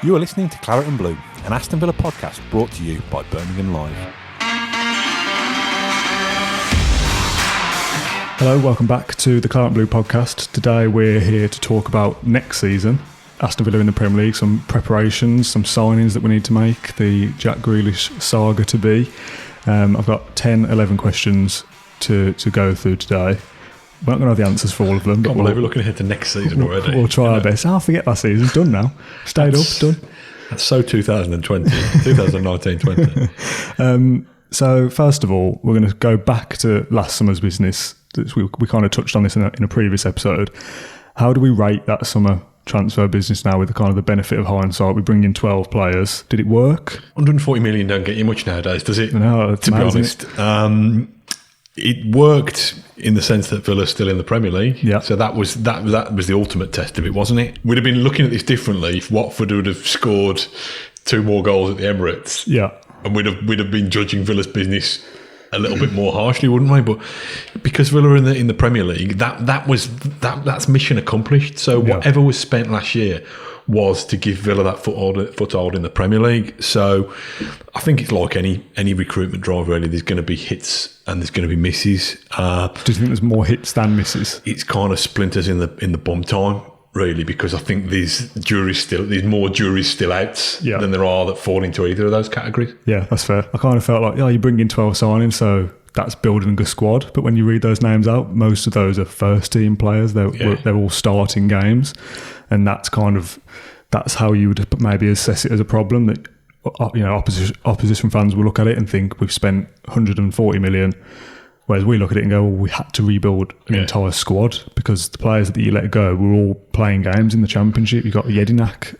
You are listening to Claret and Blue, an Aston Villa podcast brought to you by Birmingham Live. Hello, welcome back to the Claret and Blue podcast. Today we're here to talk about next season, Aston Villa in the Premier League, some preparations, some signings that we need to make, the Jack Grealish saga to be. I've got 10, 11 questions to go through today. We're not going to have the answers for all of them. But we're looking ahead to next season already. We'll try our best. I'll forget last season. Done now. Stayed up, done. That's so 2019-20. So first of all, we're going to go back to last summer's business. We kind of touched on this in a previous episode. How do we rate that summer transfer business now with the kind of the benefit of hindsight? We bring in 12 players. Did it work? 140 million don't get you much nowadays, does it? No, to be honest. It worked in the sense that Villa's still in the Premier League. Yeah. So that was the ultimate test of it, wasn't it? We'd have been looking at this differently if Watford would have scored 2 more goals at the Emirates. Yeah. And we'd have been judging Villa's business a little bit more harshly, wouldn't we? But because Villa are in the Premier League, that's mission accomplished. So whatever was spent last year was to give Villa that foothold in the Premier League. So I think it's like any recruitment drive, really. There's going to be hits and there's going to be misses. Do you think there's more hits than misses? It's kind of splinters in the bum time, really, because I think there's more juries still out than there are that fall into either of those categories. Yeah, that's fair. I kind of felt like, you bring in 12 signings, so that's building a squad. But when you read those names out, most of those are first team players. They're all starting games. And that's how you would maybe assess it as a problem, that opposition fans will look at it and think we've spent 140 million, whereas we look at it and go, well, we had to rebuild an entire squad because the players that you let go were all playing games in the Championship. You've got Jedinak,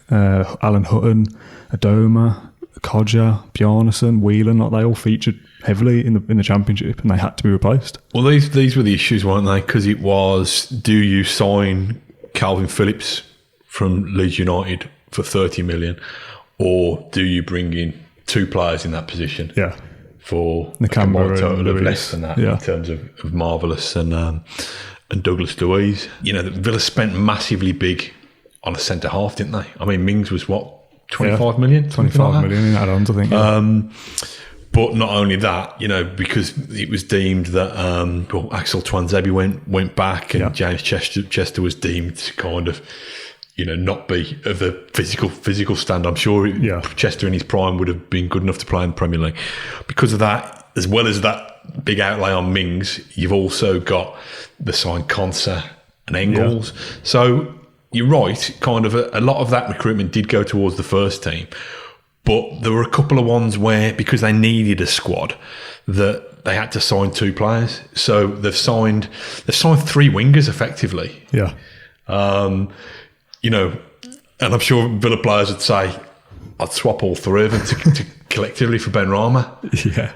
Alan Hutton, Adoma, Kodja, Bjarnason, Whelan, they all featured heavily in the Championship and they had to be replaced. Well, these were the issues, weren't they? Because it was, do you sign Calvin Phillips from Leeds United for 30 million, or do you bring in 2 players in that position for a combined total of less than that in terms of Marvellous and Douglas Luiz? Villa spent massively big on a centre half, didn't they? I mean, Mings was what, 25 million? 25 million in add-ons, I think. But not only that, because it was deemed that Axel Twanzebe went back and James Chester was deemed to kind of, not be of the physical stand. I'm sure Chester in his prime would have been good enough to play in the Premier League. Because of that, as well as that big outlay on Mings, you've also got the signed Konsa and Engels. Yeah. So you're right, kind of a lot of that recruitment did go towards the first team. But there were a couple of ones where, because they needed a squad, that they had to sign 2 players. So they've signed 3 wingers effectively. Yeah. And I'm sure Villa players would say, I'd swap all 3 of them to collectively for Ben Rama. Yeah.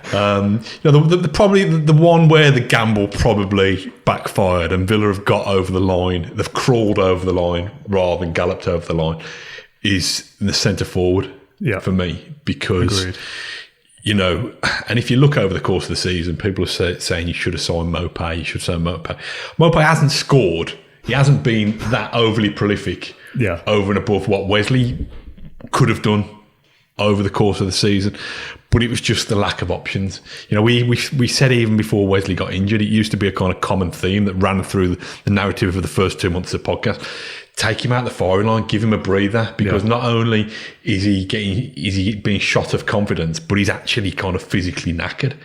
Probably the one where the gamble probably backfired and Villa have got over the line, they've crawled over the line rather than galloped over the line, is the centre forward. Yeah, for me, because and if you look over the course of the season, people are saying you should have signed Mopay. You should sign Mopay. Mopay hasn't scored. He hasn't been that overly prolific. Yeah, over and above what Wesley could have done over the course of the season. But it was just the lack of options. We said even before Wesley got injured, it used to be a kind of common theme that ran through the narrative of the first 2 months of the podcast. Take him out the firing line, give him a breather, because not only is he being shot of confidence, but he's actually kind of physically knackered.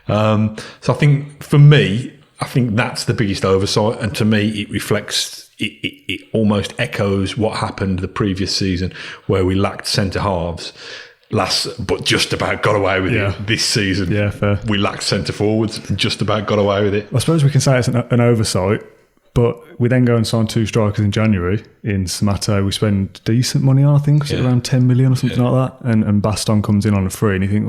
So I think for me, that's the biggest oversight, and to me, it reflects. It almost echoes what happened the previous season, where we lacked centre halves. But just about got away with it this season. Yeah, fair. We lacked centre forwards, and just about got away with it. I suppose we can say it's an oversight. But we then go and sign 2 strikers in January. In Samato, we spend decent money on, I think, around 10 million or something like that. And Baston comes in on a free, and you think,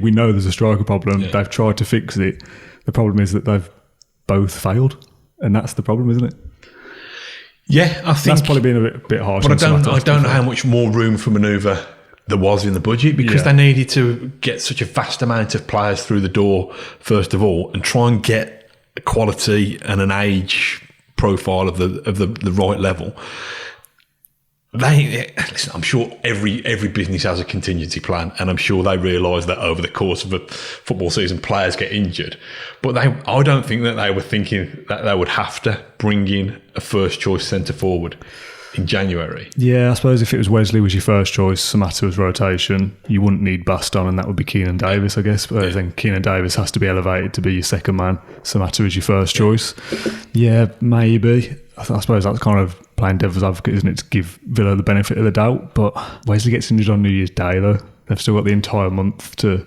we know there's a striker problem. Yeah. They've tried to fix it. The problem is that they've both failed, and that's the problem, isn't it? Yeah, I think that's probably been a bit harsh. But I don't know how much more room for manoeuvre there was in the budget, because they needed to get such a vast amount of players through the door first of all, and try and get quality and an age profile of the right level. Listen, I'm sure every business has a contingency plan, and I'm sure they realise that over the course of a football season, players get injured. But I don't think that they were thinking that they would have to bring in a first choice centre forward in January. Yeah, I suppose if it was Wesley was your first choice, Samatta was rotation, you wouldn't need Aston, and that would be Keenan Davis, I guess. But then Keenan Davis has to be elevated to be your second man. Samatta is your first choice. Yeah, maybe. I suppose that's kind of playing devil's advocate, isn't it, to give Villa the benefit of the doubt. But Wesley gets injured on New Year's Day, though. They've still got the entire month to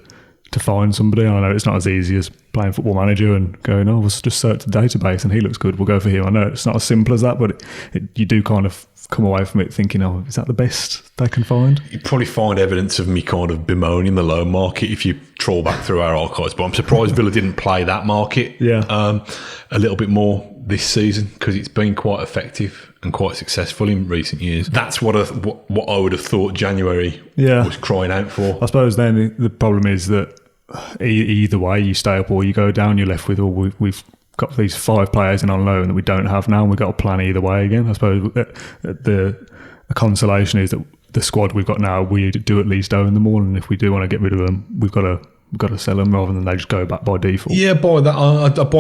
find somebody. I know it's not as easy as playing Football Manager and going, we'll just search the database and he looks good, we'll go for him. I know it's not as simple as that, but you do kind of come away from it thinking, is that the best they can find? You probably find evidence of me kind of bemoaning the loan market if you troll back through our archives, but I'm surprised Villa didn't play that market a little bit more this season, because it's been quite effective and quite successful in recent years. That's what I would have thought January was crying out for. I suppose then the problem is that either way, you stay up or you go down, you're left with, we've got these 5 players in on loan that we don't have now, and we've got to plan either way again. I suppose the consolation is that the squad we've got now, we do at least own them all, and if we do want to get rid of them, we've got to sell them rather than they just go back by default. Yeah, I buy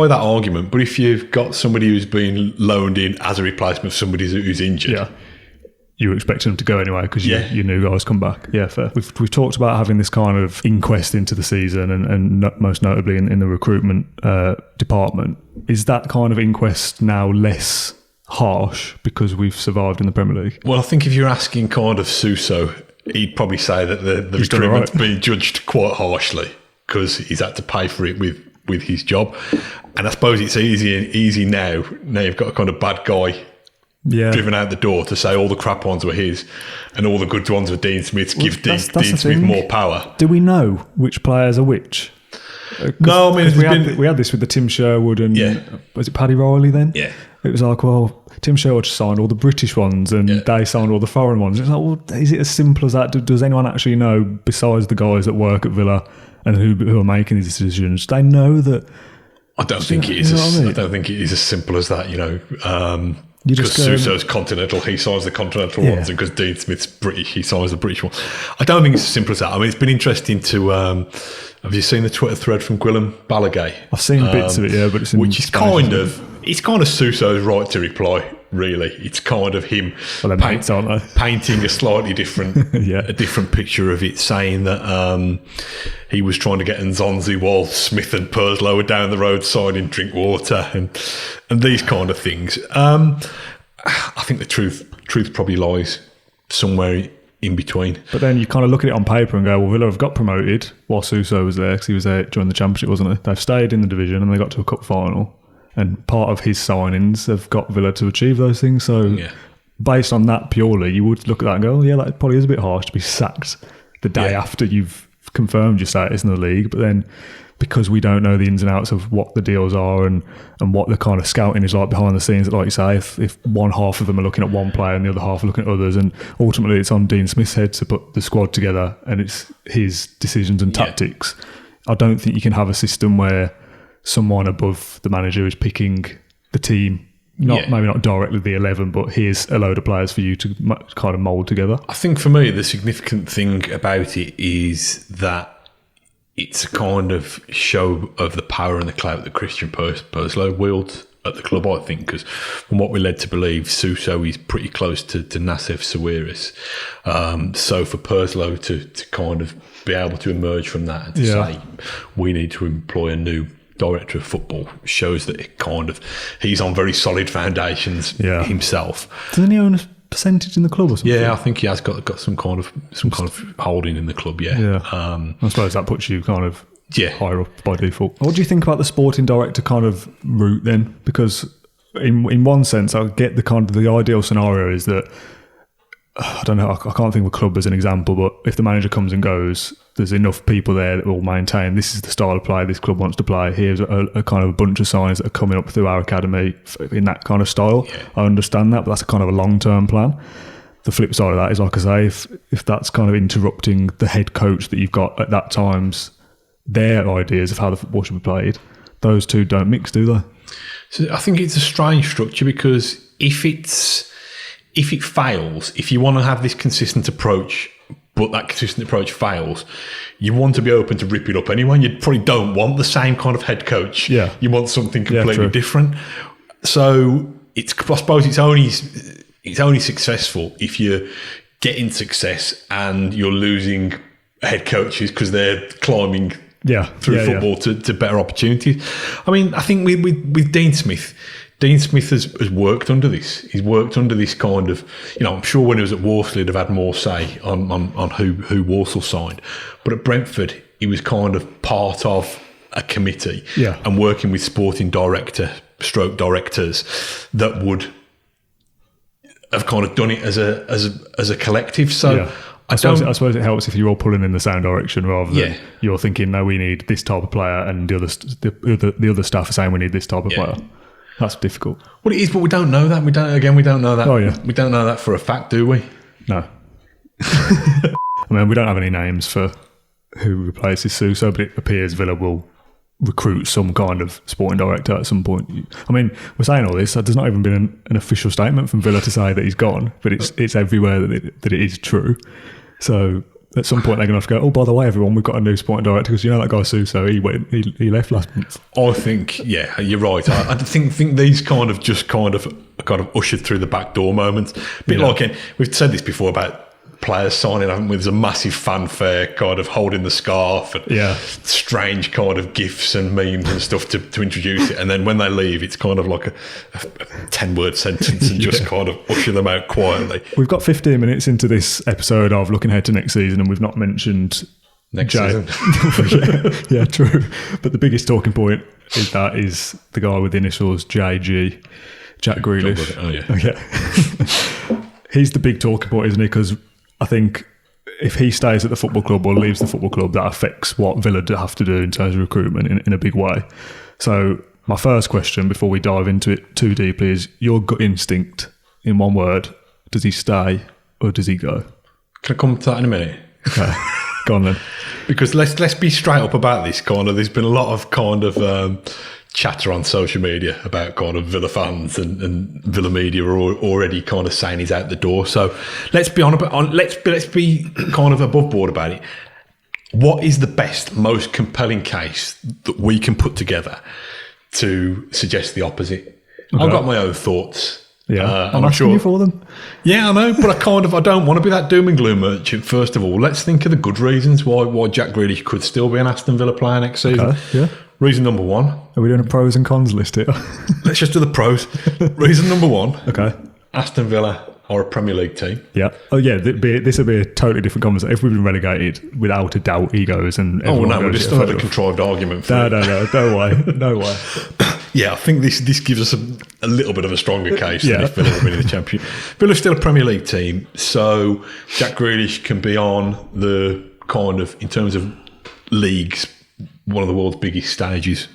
that argument, but if you've got somebody who's been loaned in as a replacement for somebody who's injured, you were expecting them to go anyway because you knew guys come back. Yeah, fair. We've talked about having this kind of inquest into the season and most notably in the recruitment department. Is that kind of inquest now less harsh because we've survived in the Premier League? Well, I think if you're asking kind of Suso, he'd probably say that the recruitment's been judged quite harshly because he's had to pay for it with his job. And I suppose it's easy now. Now you've got a kind of bad guy driven out the door to say all the crap ones were his and all the good ones were Dean Smith's. Give Dean Smith more power. Do we know which players are which? No, I mean, we had this with the Tim Sherwood and was it Paddy Riley then? Yeah. It was like, well, Tim Sherwood signed all the British ones and they signed all the foreign ones. It's like, well, is it as simple as that? Does anyone actually know, besides the guys that work at Villa and who are making these decisions, they know that? I don't think it is. I don't think it is as simple as that. Because Suso's continental, he signs the continental ones, and because Dean Smith's British, he signs the British ones. I don't think it's as simple as that. I mean, it's been interesting to. Have you seen the Twitter thread from Gwilym Balagay? I've seen bits of it, but it's in which is it's kind of Suso's right to reply. Really, it's kind of him painting a slightly different, a different picture of it, saying that he was trying to get Nzonzi while Smith and Purslow were down the road signing Drinkwater and these kind of things. I think the truth probably lies somewhere in between. But then you kind of look at it on paper and go, well, Villa have got promoted while Suso was there, because he was there during the Championship, wasn't he? They've stayed in the division and they got to a cup final. And part of his signings have got Villa to achieve those things. So based on that purely, you would look at that and go, that probably is a bit harsh to be sacked the day after you've confirmed your status in the league. But then because we don't know the ins and outs of what the deals are and what the kind of scouting is like behind the scenes, like you say, if one half of them are looking at one player and the other half are looking at others, and ultimately it's on Dean Smith's head to put the squad together and it's his decisions and tactics. I don't think you can have a system where someone above the manager is picking the team, maybe not directly the 11, but here's a load of players for you to kind of mould together. I think for me, the significant thing about it is that it's a kind of show of the power and the clout that Christian Purslow wields at the club, I think, because from what we're led to believe, Suso is pretty close to Nassef Sawiris. So for Purslow to kind of be able to emerge from that and to say, we need to employ a new director of football, shows that he's on very solid foundations himself. Doesn't he own a percentage in the club or something? Yeah, I think he has got some kind of holding in the club. I suppose that puts you kind of higher up by default. What do you think about the sporting director kind of route then? Because in one sense, I get the ideal scenario is that, I don't know, I can't think of a club as an example, but if the manager comes and goes, there's enough people there that will maintain this is the style of play this club wants to play. Here's a kind of a bunch of signs that are coming up through our academy in that kind of style. I understand that, but that's a kind of a long-term plan. The flip side of that is, like I say, if that's kind of interrupting the head coach that you've got at that time's their ideas of how the football should be played, those two don't mix, do they? So I think it's a strange structure, because if if it fails, if you want to have this consistent approach, but that consistent approach fails, you want to be open to rip it up anyway. You probably don't want the same kind of head coach. Yeah. You want something completely true. different. So I suppose it's only successful if you're getting success and you're losing head coaches because they're climbing through football to better opportunities. I mean, I think with Dean Smith has worked under this. He's worked under this kind of, I'm sure when he was at Walsall, he'd have had more say on who Walsall signed. But at Brentford, he was kind of part of a committee and working with sporting directors that would have kind of done it as a collective. So I suppose it helps if you're all pulling in the same direction rather than you're thinking, no, we need this type of player, and the other staff are saying we need this type of player. That's difficult. Well, it is, but we don't know that. We don't know that. Oh, yeah. We don't know that for a fact, do we? No. I mean, we don't have any names for who replaces Suso, but it appears Villa will recruit some kind of sporting director at some point. I mean, we're saying all this. There's not even been an official statement from Villa to say that he's gone, but it's everywhere that it is true. So at some point they're going to have to go, oh, by the way, everyone, we've got a new sporting director, because that guy Suso, he left last month. I think, you're right. I think these kind of ushered through the back door moments. A bit like, we've said this before about players signing, haven't we? There's a massive fanfare, kind of holding the scarf and strange kind of gifs and memes and stuff to introduce it, and then when they leave, it's kind of like a 10-word sentence and just kind of usher them out quietly. We've got 15 minutes into this episode of looking ahead to next season, and we've not mentioned next season. yeah, true. But the biggest talking point is the guy with the initials JG, Jack Grealish. Oh yeah. Okay. He's the big talking point, isn't he? Because I think if he stays at the football club or leaves the football club, that affects what Villa have to do in terms of recruitment in a big way. So my first question, before we dive into it too deeply, is your gut instinct in one word. Does he stay or does he go? Can I come to that in a minute? Okay. Go on then. Because let's be straight up about this. There's been a lot of chatter on social media about kind of Villa fans and Villa media are already kind of saying he's out the door. So let's be let's be kind of above board about it. What is the best, most compelling case that we can put together to suggest the opposite? Okay. I've got my own thoughts. Yeah, I'm asking you for them. Yeah, I know, but I don't want to be that doom and gloom merchant. First of all, let's think of the good reasons why Jack Grealish could still be an Aston Villa player next season. Okay, yeah. Reason number one. Are we doing a pros and cons list here? Let's just do the pros. Reason number one. Okay. Aston Villa are a Premier League team. Yeah. Oh, yeah. This would be a totally different conversation. If we've been relegated, without a doubt, he goes and. Oh no, we'll just have a contrived argument. No, no way. Yeah, I think this gives us a little bit of a stronger case than if Villa were winning the championship. Villa's still a Premier League team, so Jack Grealish can be on the kind of, in terms of leagues, one of the world's biggest stages,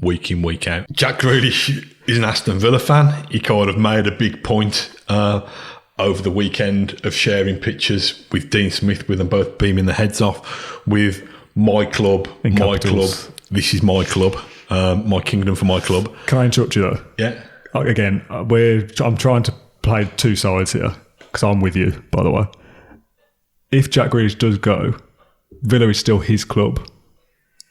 week in, week out. Jack Grealish is an Aston Villa fan. He kind of made a big point over the weekend of sharing pictures with Dean Smith, with them both beaming their heads off, with my club, this is my club, my kingdom for my club. Can I interrupt you though? Yeah. Again, I'm trying to play two sides here, because I'm with you, by the way. If Jack Grealish does go, Villa is still his club,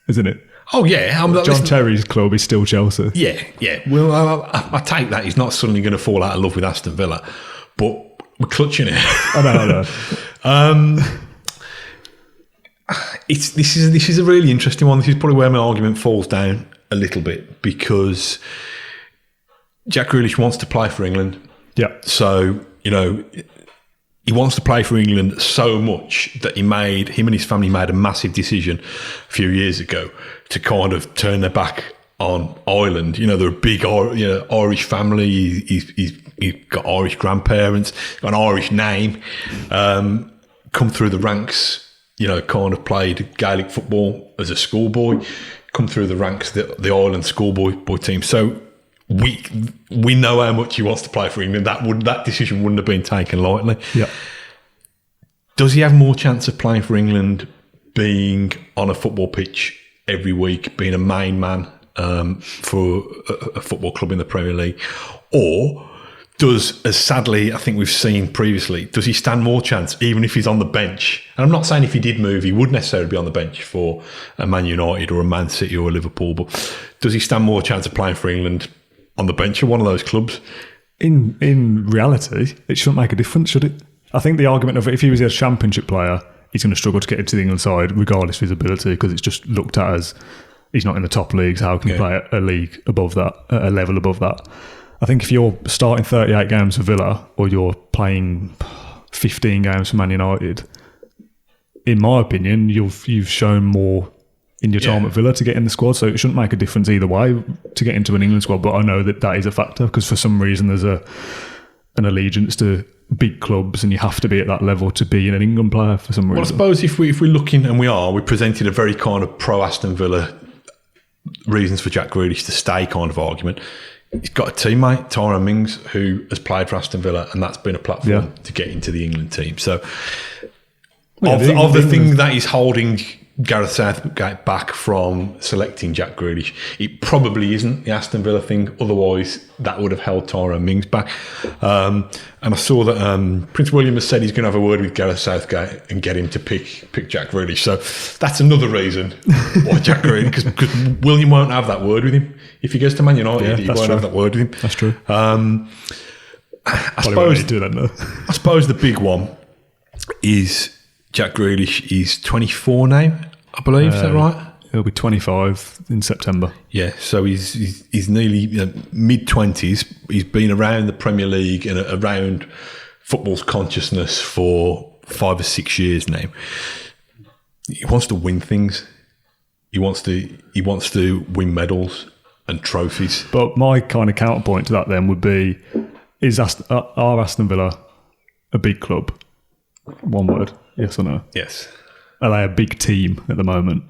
isn't it? Oh, yeah. John Terry's club is still Chelsea. Yeah. Well, I take that. He's not suddenly going to fall out of love with Aston Villa, but we're clutching it. I know. This is a really interesting one. This is probably where my argument falls down a little bit, because Jack Grealish wants to play for England. Yeah. So, he wants to play for England so much that him and his family made a massive decision a few years ago to kind of turn their back on Ireland. They're a big Irish family. He's got Irish grandparents, got an Irish name, come through the ranks, kind of played Gaelic football as a schoolboy, come through the ranks, the Ireland schoolboy team. So we know how much he wants to play for England. That decision wouldn't have been taken lightly. Yeah. Does he have more chance of playing for England being on a football pitch every week, being a main man for a football club in the Premier League, or as sadly I think we've seen previously, does he stand more chance even if he's on the bench? And I'm not saying if he did move, he would necessarily be on the bench for a Man United or a Man City or a Liverpool, but does he stand more chance of playing for England on the bench of one of those clubs? In reality, it shouldn't make a difference, should it? I think the argument of if he was a Championship player, he's going to struggle to get into the England side regardless of his ability, because it's just looked at as he's not in the top leagues. How can he play at a league above that, at a level above that? I think if you're starting 38 games for Villa or you're playing 15 games for Man United, in my opinion, you've shown more in your time at Villa to get in the squad, so it shouldn't make a difference either way to get into an England squad. But I know that is a factor, because for some reason there's an allegiance to big clubs, and you have to be at that level to be an England player for some reason. Well, I suppose if we're looking, and we presented a very kind of pro Aston Villa reasons for Jack Grealish to stay kind of argument. He's got a teammate, Tyrone Mings, who has played for Aston Villa, and that's been a platform to get into the England team. So, of the thing that is holding Gareth Southgate back from selecting Jack Grealish, it probably isn't the Aston Villa thing. Otherwise, that would have held Tyrone Mings back. And I saw that Prince William has said he's going to have a word with Gareth Southgate and get him to pick Jack Grealish. So that's another reason why Jack Grealish, because William won't have that word with him. If he goes to Man United, he won't have that word with him. That's true. I suppose the big one is Jack Grealish is 24 now, I believe. Is that right? He'll be 25 in September. Yeah, so he's nearly mid-20s. He's been around the Premier League and around football's consciousness for 5 or 6 years now. He wants to win things. He wants to win medals and trophies. But my kind of counterpoint to that then would be, are Aston Villa a big club? One word, yes or no? Yes. Are they a big team at the moment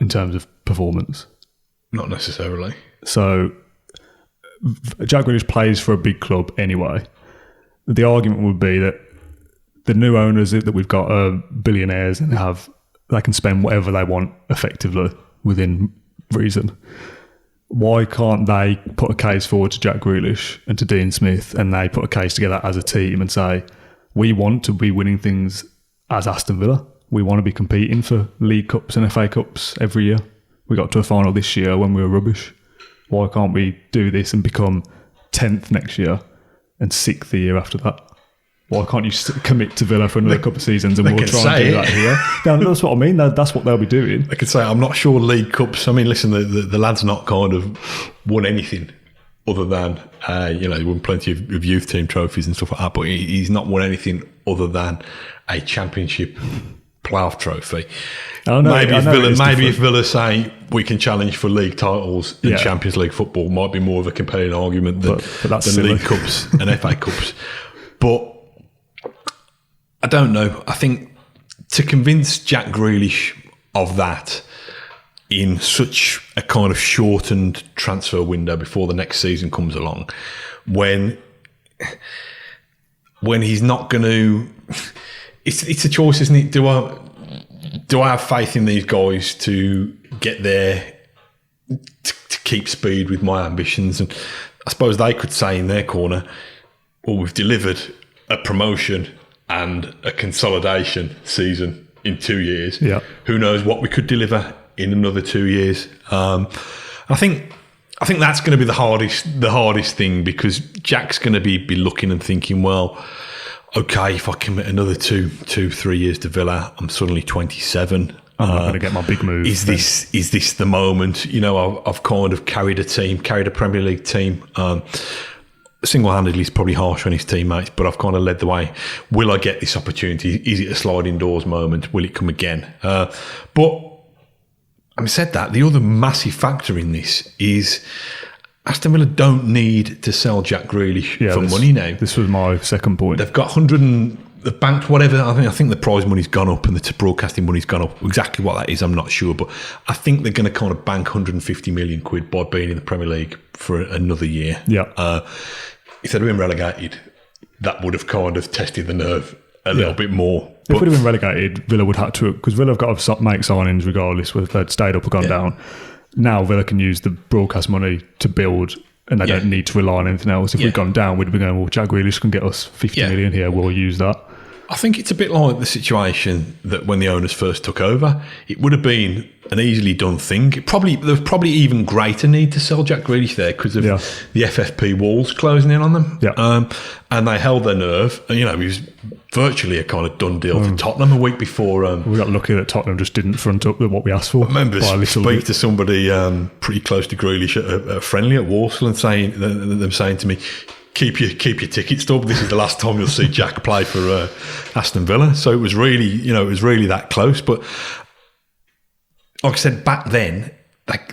in terms of performance? Not necessarily. So Jack Grealish plays for a big club anyway. The argument would be that the new owners that we've got are billionaires and they can spend whatever they want effectively within reason. Why can't they put a case forward to Jack Grealish and to Dean Smith, and they put a case together as a team and say, we want to be winning things as Aston Villa. We want to be competing for League Cups and FA Cups every year. We got to a final this year when we were rubbish. Why can't we do this and become 10th next year and 6th the year after that? Why can't you commit to Villa for another couple of seasons and we'll try and do that here? No, that's what I mean. That's what they'll be doing. I could say, I'm not sure League Cups. I mean, listen, the lad's not kind of won anything other than, he won plenty of youth team trophies and stuff like that, but he's not won anything other than a championship playoff trophy. If Villa say we can challenge for league titles in Champions League football, might be more of a compelling argument than League Cups and FA Cups. But I don't know. I think to convince Jack Grealish of that in such a kind of shortened transfer window before the next season comes along, when he's not going to, it's a choice, isn't it? Do I have faith in these guys to get there, to keep speed with my ambitions? And I suppose they could say in their corner, well, we've delivered a promotion and a consolidation season in 2 years. Yeah. Who knows what we could deliver in another 2 years? I think that's going to be the hardest thing, because Jack's going to be looking and thinking, well, okay, if I commit another 2-3 years to Villa, I'm suddenly 27. I'm not going to get my big move. Is this the moment? I've kind of carried a Premier League team. Single-handedly is probably harsh on his teammates, but I've kind of led the way. Will I get this opportunity? Is it a sliding doors moment? Will it come again? But having said that, the other massive factor in this is Aston Villa don't need to sell Jack Grealish for money now. This was my second point. They've got they've banked whatever. I think the prize money's gone up and the broadcasting money's gone up. Exactly what that is, I'm not sure, but I think they're going to kind of bank 150 million quid by being in the Premier League for another year. Yeah. If they'd been relegated, that would have kind of tested the nerve a little bit more. If we'd have been relegated, Villa would have to, because Villa have got to make signings regardless whether they'd stayed up or gone down. Now Villa can use the broadcast money to build and they don't need to rely on anything else. If we'd gone down, we'd be going, well, Jack Grealish can get us 50 million here, we'll use that. I think it's a bit like the situation that when the owners first took over, it would have been an easily done thing. There was probably even greater need to sell Jack Grealish there because of the FFP walls closing in on them. Yeah. And they held their nerve. And, he was virtually a kind of done deal for Tottenham a week before. We got lucky that Tottenham just didn't front up with what we asked for. I remember speak to somebody pretty close to Grealish at a friendly at Walsall and them saying to me, Keep your ticket stub. This is the last time you'll see Jack play for Aston Villa. So it was really, that close. But like I said, back then,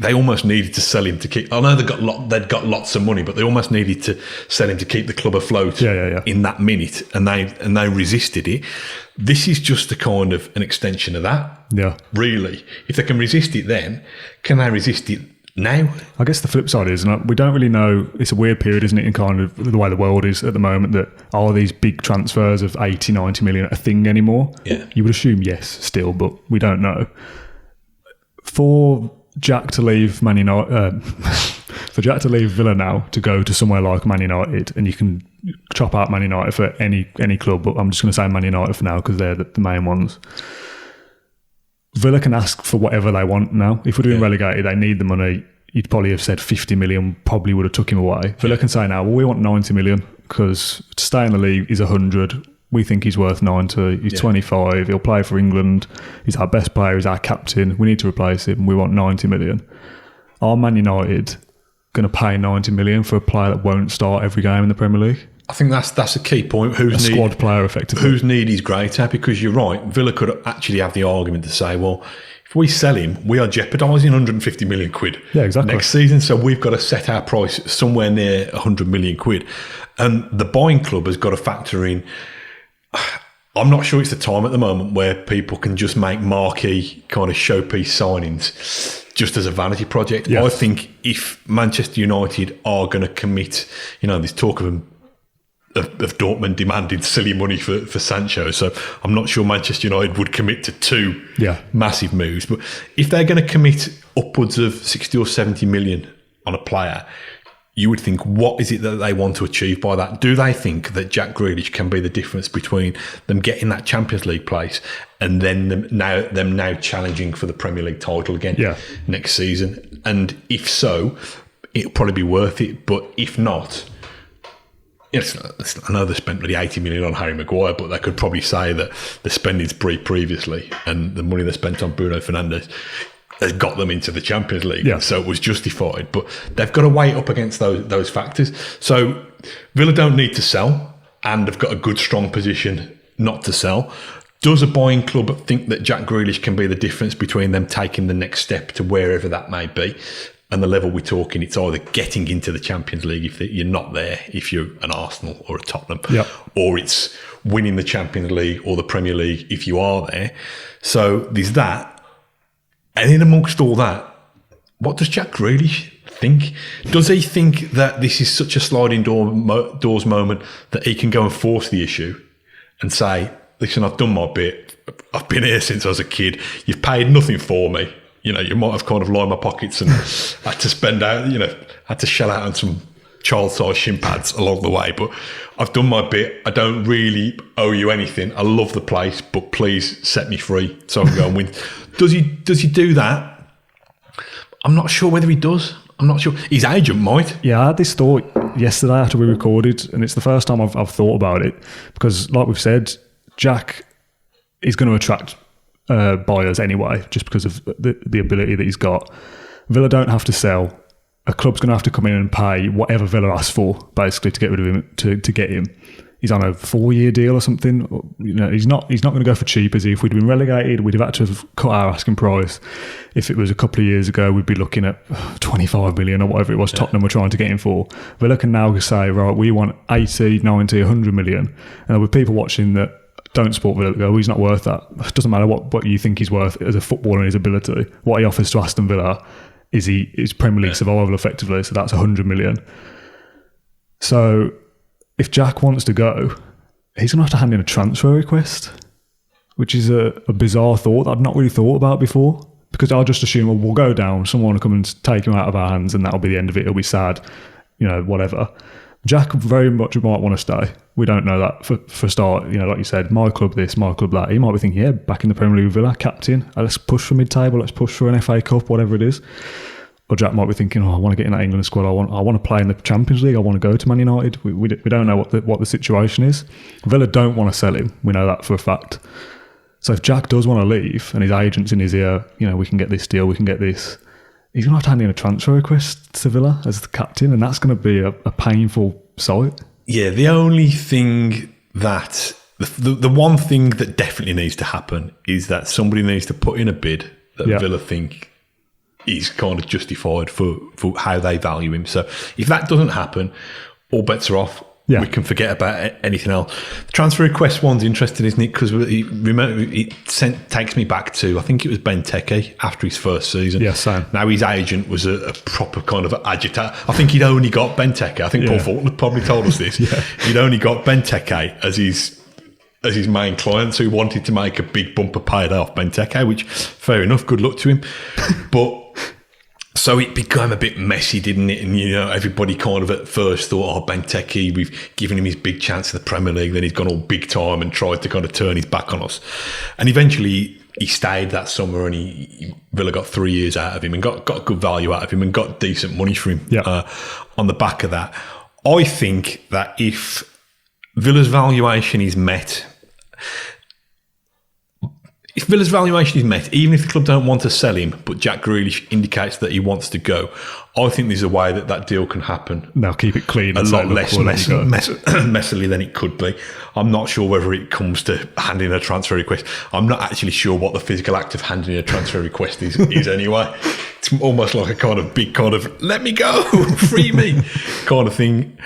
they almost needed to sell him to keep. I know they'd got lots of money, but they almost needed to sell him to keep the club afloat in that minute, and they resisted it. This is just a kind of an extension of that. Yeah, really. If they can resist it, then can they resist it now? I guess the flip side is, and we don't really know, it's a weird period, isn't it, in kind of the way the world is at the moment, that are these big transfers of 80, 90 million a thing anymore? Yeah. You would assume yes still, but we don't know. For Jack to leave Man United, for Jack to leave Villa now to go to somewhere like Man United, and you can chop out Man United for any club, but I'm just going to say Man United for now because they're the main ones. Villa can ask for whatever they want now. If we'd been relegated, they need the money. You'd probably have said 50 million, probably would have took him away. Villa can say now, well, we want 90 million because to stay in the league is 100. We think he's worth 90. He's 25. He'll play for England. He's our best player. He's our captain. We need to replace him. We want 90 million. Are Man United going to pay 90 million for a player that won't start every game in the Premier League? I think that's a key point. A squad player, effectively. Whose need is greater? Because you're right. Villa could actually have the argument to say, well, if we sell him, we are jeopardising 150 million quid next season. So we've got to set our price somewhere near 100 million quid. And the buying club has got to factor in. I'm not sure it's the time at the moment where people can just make marquee kind of showpiece signings just as a vanity project. Yes. I think if Manchester United are going to commit, there's talk of them. Of Dortmund demanded silly money for Sancho, so I'm not sure Manchester United would commit to two massive moves. But if they're going to commit upwards of 60 or 70 million on a player, you would think, what is it that they want to achieve by that? Do they think that Jack Grealish can be the difference between them getting that Champions League place and then them now challenging for the Premier League title again next season? And if so, it'll probably be worth it. But if not, yes, I know they spent really 80 million on Harry Maguire, but they could probably say that the spending spree previously and the money they spent on Bruno Fernandes has got them into the Champions League. Yeah. So it was justified. But they've got to weigh up against those factors. So Villa don't need to sell and have got a good, strong position not to sell. Does a buying club think that Jack Grealish can be the difference between them taking the next step to wherever that may be? And the level we're talking, it's either getting into the Champions League if you're not there, if you're an Arsenal or a Tottenham, or it's winning the Champions League or the Premier League if you are there. So there's that. And in amongst all that, what does Jack Grealish think? Does he think that this is such a sliding doors moment that he can go and force the issue and say, listen, I've done my bit. I've been here since I was a kid. You've paid nothing for me. You might have kind of lined my pockets and had to spend out, had to shell out on some child-sized shin pads along the way. But I've done my bit. I don't really owe you anything. I love the place, but please set me free so I can go and win. Does he do that? I'm not sure whether he does. I'm not sure. His agent might. Yeah, I had this thought yesterday after we recorded, and it's the first time I've thought about it because, like we've said, Jack is going to attract buyers anyway, just because of the ability that he's got. Villa don't have to sell. A club's going to have to come in and pay whatever Villa asks for, basically, to get rid of him. To get him, he's on a 4-year deal or something. He's not going to go for cheap, is he? If we'd been relegated, we'd have had to have cut our asking price. If it was a couple of years ago, we'd be looking at 25 million or whatever it was Tottenham were trying to get him for. Villa can now say, right, we want 80, 90, 100 million, and there were people watching that don't support Villa go, well, he's not worth that. It doesn't matter what you think he's worth as a footballer and his ability. What he offers to Aston Villa is Premier League survival effectively, so that's 100 million. So if Jack wants to go, he's going to have to hand in a transfer request, which is a bizarre thought that I'd not really thought about before, because I'll just assume, well, we'll go down, someone will come and take him out of our hands and that'll be the end of it. It'll be sad. whatever. Jack very much might want to stay. We don't know that for a start. Like you said, my club this, my club that. He might be thinking, back in the Premier League with Villa, captain. Let's push for mid-table. Let's push for an FA Cup, whatever it is. Or Jack might be thinking, I want to get in that England squad. I want to play in the Champions League. I want to go to Man United. We don't know what the situation is. Villa don't want to sell him. We know that for a fact. So if Jack does want to leave and his agent's in his ear, we can get this deal, we can get this. He's going to have to hand in a transfer request to Villa as the captain, and that's going to be a painful sight. Yeah, the only thing that the one thing that definitely needs to happen is that somebody needs to put in a bid that Villa think is kind of justified for how they value him. So if that doesn't happen, all bets are off. We can forget about anything else. The transfer request one's interesting, isn't it? Because it takes me back to, I think it was Benteke after his first season. Yes, Sam. Now his agent was a proper kind of agitator. I think he'd only got Benteke. I think Paul Fulton probably told us this. He'd only got Benteke as his main client, so he wanted to make a big bumper payday off Benteke, which, fair enough, good luck to him. But so it became a bit messy, didn't it? And, everybody kind of at first thought, Benteke, we've given him his big chance in the Premier League. Then he's gone all big time and tried to kind of turn his back on us. And eventually he stayed that summer, and Villa got 3 years out of him and got good value out of him and got decent money for him on the back of that. I think that if Villa's valuation is met, even if the club don't want to sell him, but Jack Grealish indicates that he wants to go, I think there's a way that deal can happen. Now keep it clean. A lot less messily than it could be. I'm not sure whether it comes to handing a transfer request. I'm not actually sure what the physical act of handing a transfer request is anyway. It's almost like a kind of big kind of, let me go, free me kind of thing.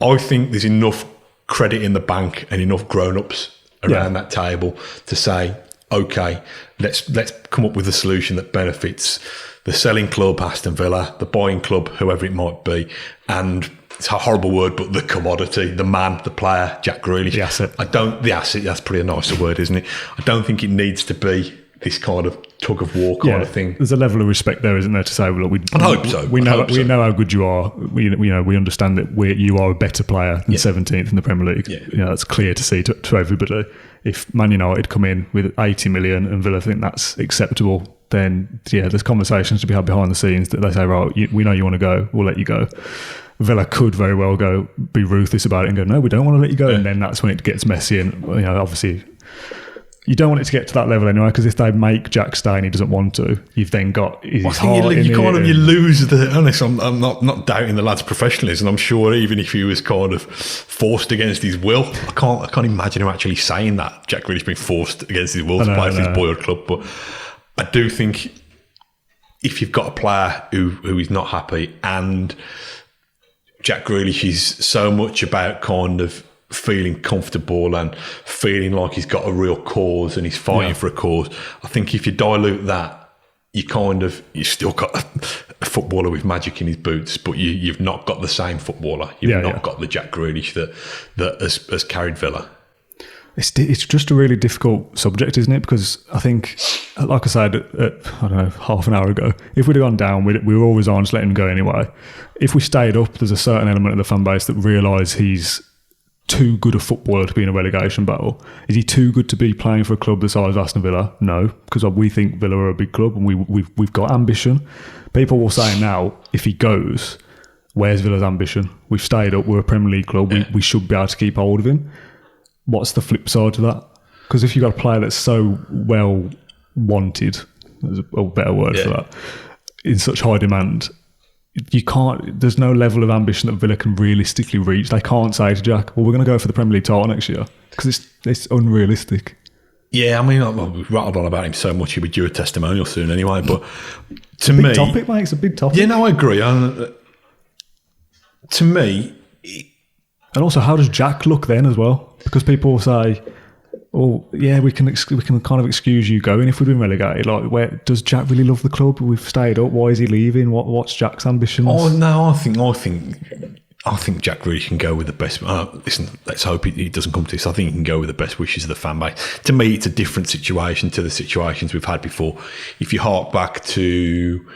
I think there's enough credit in the bank and enough grown-ups around that table to say, okay, let's come up with a solution that benefits the selling club, Aston Villa, the buying club, whoever it might be, and it's a horrible word, but the commodity, the man, the player, Jack Grealish. The asset. The asset, that's pretty a nicer word, isn't it? I don't think it needs to be this kind of tug of war kind of thing. There's a level of respect there, isn't there, to say, well, I hope so. We know how good you are. We understand that you are a better player than 17th in the Premier League. That's clear to see to everybody. If Man United come in with 80 million and Villa think that's acceptable, then there's conversations to be had behind the scenes that they say, right, we know you want to go, we'll let you go. Villa could very well be ruthless about it and go, no, we don't want to let you go. And then that's when it gets messy. And obviously you don't want it to get to that level anyway, because if they make Jack stay and he doesn't want to, you've then got his heart in it. You lose the... Honest, I'm not doubting the lad's professionalism. I'm sure even if he was kind of forced against his will, I can't imagine him actually saying that, Jack Grealish being forced against his will to play for his boyhood club. But I do think if you've got a player who is not happy, and Jack Grealish is so much about kind of feeling comfortable and feeling like he's got a real cause and he's fighting for a cause, I think if you dilute that, you've still got a footballer with magic in his boots, but you've not got the same footballer. You've not got the Jack Grealish that has carried Villa. It's just a really difficult subject, isn't it? Because I think, like I said, I don't know, half an hour ago, if we'd have gone down, we were always on, just letting him go anyway. If we stayed up, there's a certain element of the fan base that realise he's too good a footballer to be in a relegation battle. Is he too good to be playing for a club the size of Aston Villa? No, because we think Villa are a big club and we've got ambition. People will say now, if he goes, where's Villa's ambition? We've stayed up, we're a Premier League club, we should be able to keep hold of him. What's the flip side to that? Because if you've got a player that's so well wanted, there's a better word for that, in such high demand, there's no level of ambition that Villa can realistically reach. They can't say to Jack, well, we're going to go for the Premier League title next year, because it's unrealistic. Yeah, I mean, we've rattled on about him so much, he'll be due a testimonial soon anyway, but to me... Big topic, mate, it's a big topic. Yeah, no, I agree. To me... And also, how does Jack look then as well? Because people will say, "Oh, yeah, we can kind of excuse you going if we've been relegated." Like, where does Jack really love the club? We've stayed up. Why is he leaving? What's Jack's ambitions? Oh no, I think Jack really can go with the best. Listen, let's hope he doesn't come to this. I think he can go with the best wishes of the fan base. To me, it's a different situation to the situations we've had before. If you hark back to,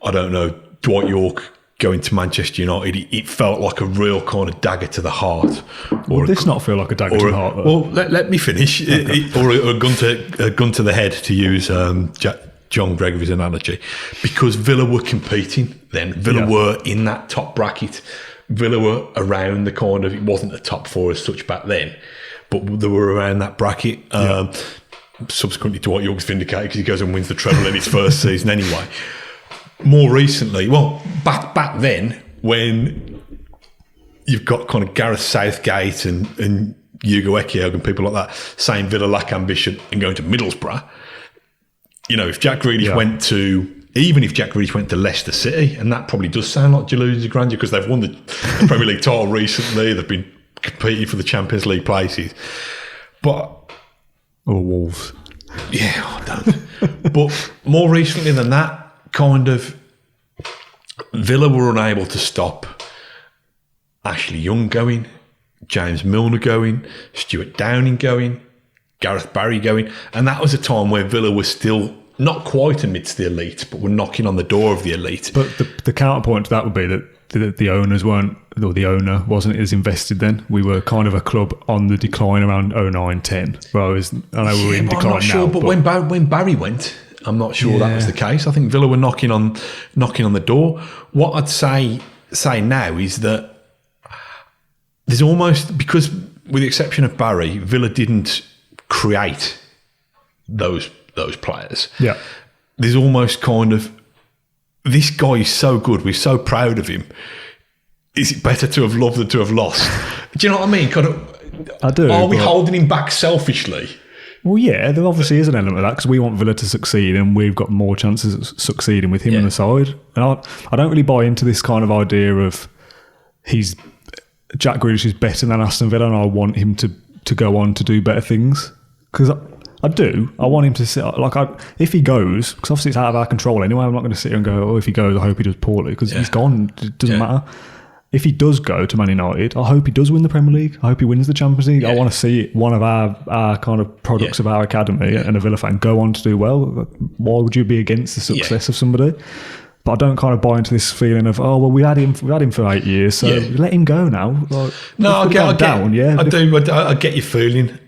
I don't know, Dwight York going to Manchester United, it felt like a real kind of dagger to the heart. Would this not feel like a dagger to the heart, though? Well, let me finish. Or a gun to the head, to use John Gregory's analogy, because Villa were competing then. Villa were in that top bracket. Villa were around the kind of, it wasn't a top four as such back then, but they were around that bracket. Subsequently, Dwight York's vindicated because he goes and wins the treble in his first season anyway. More recently, well, back then, when you've got kind of Gareth Southgate and Hugo Ekiog and people like that saying Villa lack ambition and going to Middlesbrough, you know, if Jack Grealish went to Leicester City, and that probably does sound like delusions of grandeur because they've won the Premier League title recently, they've been competing for the Champions League places, or Wolves. Yeah, I don't. But more recently than that, kind of, Villa were unable to stop Ashley Young going, James Milner going, Stuart Downing going, Gareth Barry going, and that was a time where Villa was still not quite amidst the elite, but were knocking on the door of the elite. But the counterpoint to that would be that the owners weren't, or the owner wasn't as invested then. We were kind of a club on the decline around 09-10. Whereas I know we're in decline I'm not sure, now. But when Barry went, I'm not sure that was the case. I think Villa were knocking on the door. What I'd say now is that there's almost, because with the exception of Barry, Villa didn't create those players. Yeah. There's almost kind of, this guy is so good, we're so proud of him. Is it better to have loved than to have lost? Do you know what I mean? Kind of, I do. Are we holding him back selfishly? Well, yeah, there obviously is an element of that because we want Villa to succeed and we've got more chances of succeeding with him on the side. And I don't really buy into this kind of idea of Jack Grealish is better than Aston Villa and I want him to go on to do better things. Because I do. I want him to sit, if he goes, because obviously it's out of our control anyway, I'm not going to sit here and go, oh, if he goes, I hope he does poorly, because he's gone. It doesn't matter. If he does go to Man United, I hope he does win the Premier League. I hope he wins the Champions League. I want to see one of our kind of products of our academy and a Villa fan go on to do well. Why would you be against the success of somebody? But I don't kind of buy into this feeling of, oh, well, we had him for 8 years, so let him go now. I get your feeling.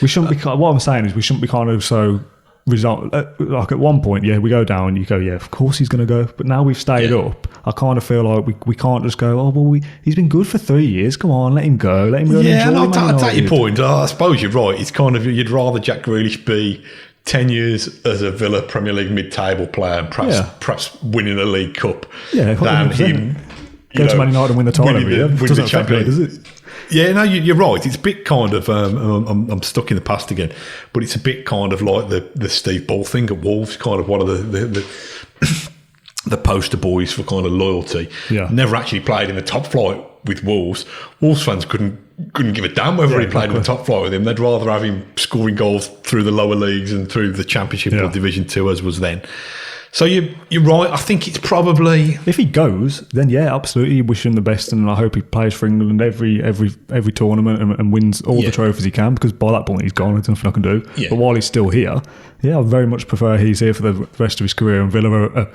We shouldn't be. What I'm saying is we shouldn't be kind of so result. Like at one point, we go down. You go, of course he's going to go. But now we've stayed up. I kind of feel like we can't just go, oh well, he's been good for 3 years. Come on, let him go. Let him go. Yeah, and I'll take your point. I suppose you're right. It's kind of, you'd rather Jack Grealish be 10 years as a Villa Premier League mid-table player and perhaps winning a League Cup than him go to Man United and win the title every year. Doesn't affect me, does it? Yeah, no, you're right. It's a bit kind of, I'm stuck in the past again, but it's a bit kind of like the Steve Ball thing at Wolves, kind of one of the poster boys for kind of loyalty. Yeah. Never actually played in the top flight with Wolves. Wolves fans couldn't give a damn whether he played in the top flight with him. They'd rather have him scoring goals through the lower leagues and through the Championship or Division 2 as was then. So you're right. I think it's probably, if he goes, then absolutely wish him the best, and I hope he plays for England every tournament and wins all the trophies he can. Because by that point he's gone. There's nothing I can do. Yeah. But while he's still here, I very much prefer he's here for the rest of his career. And Villa are a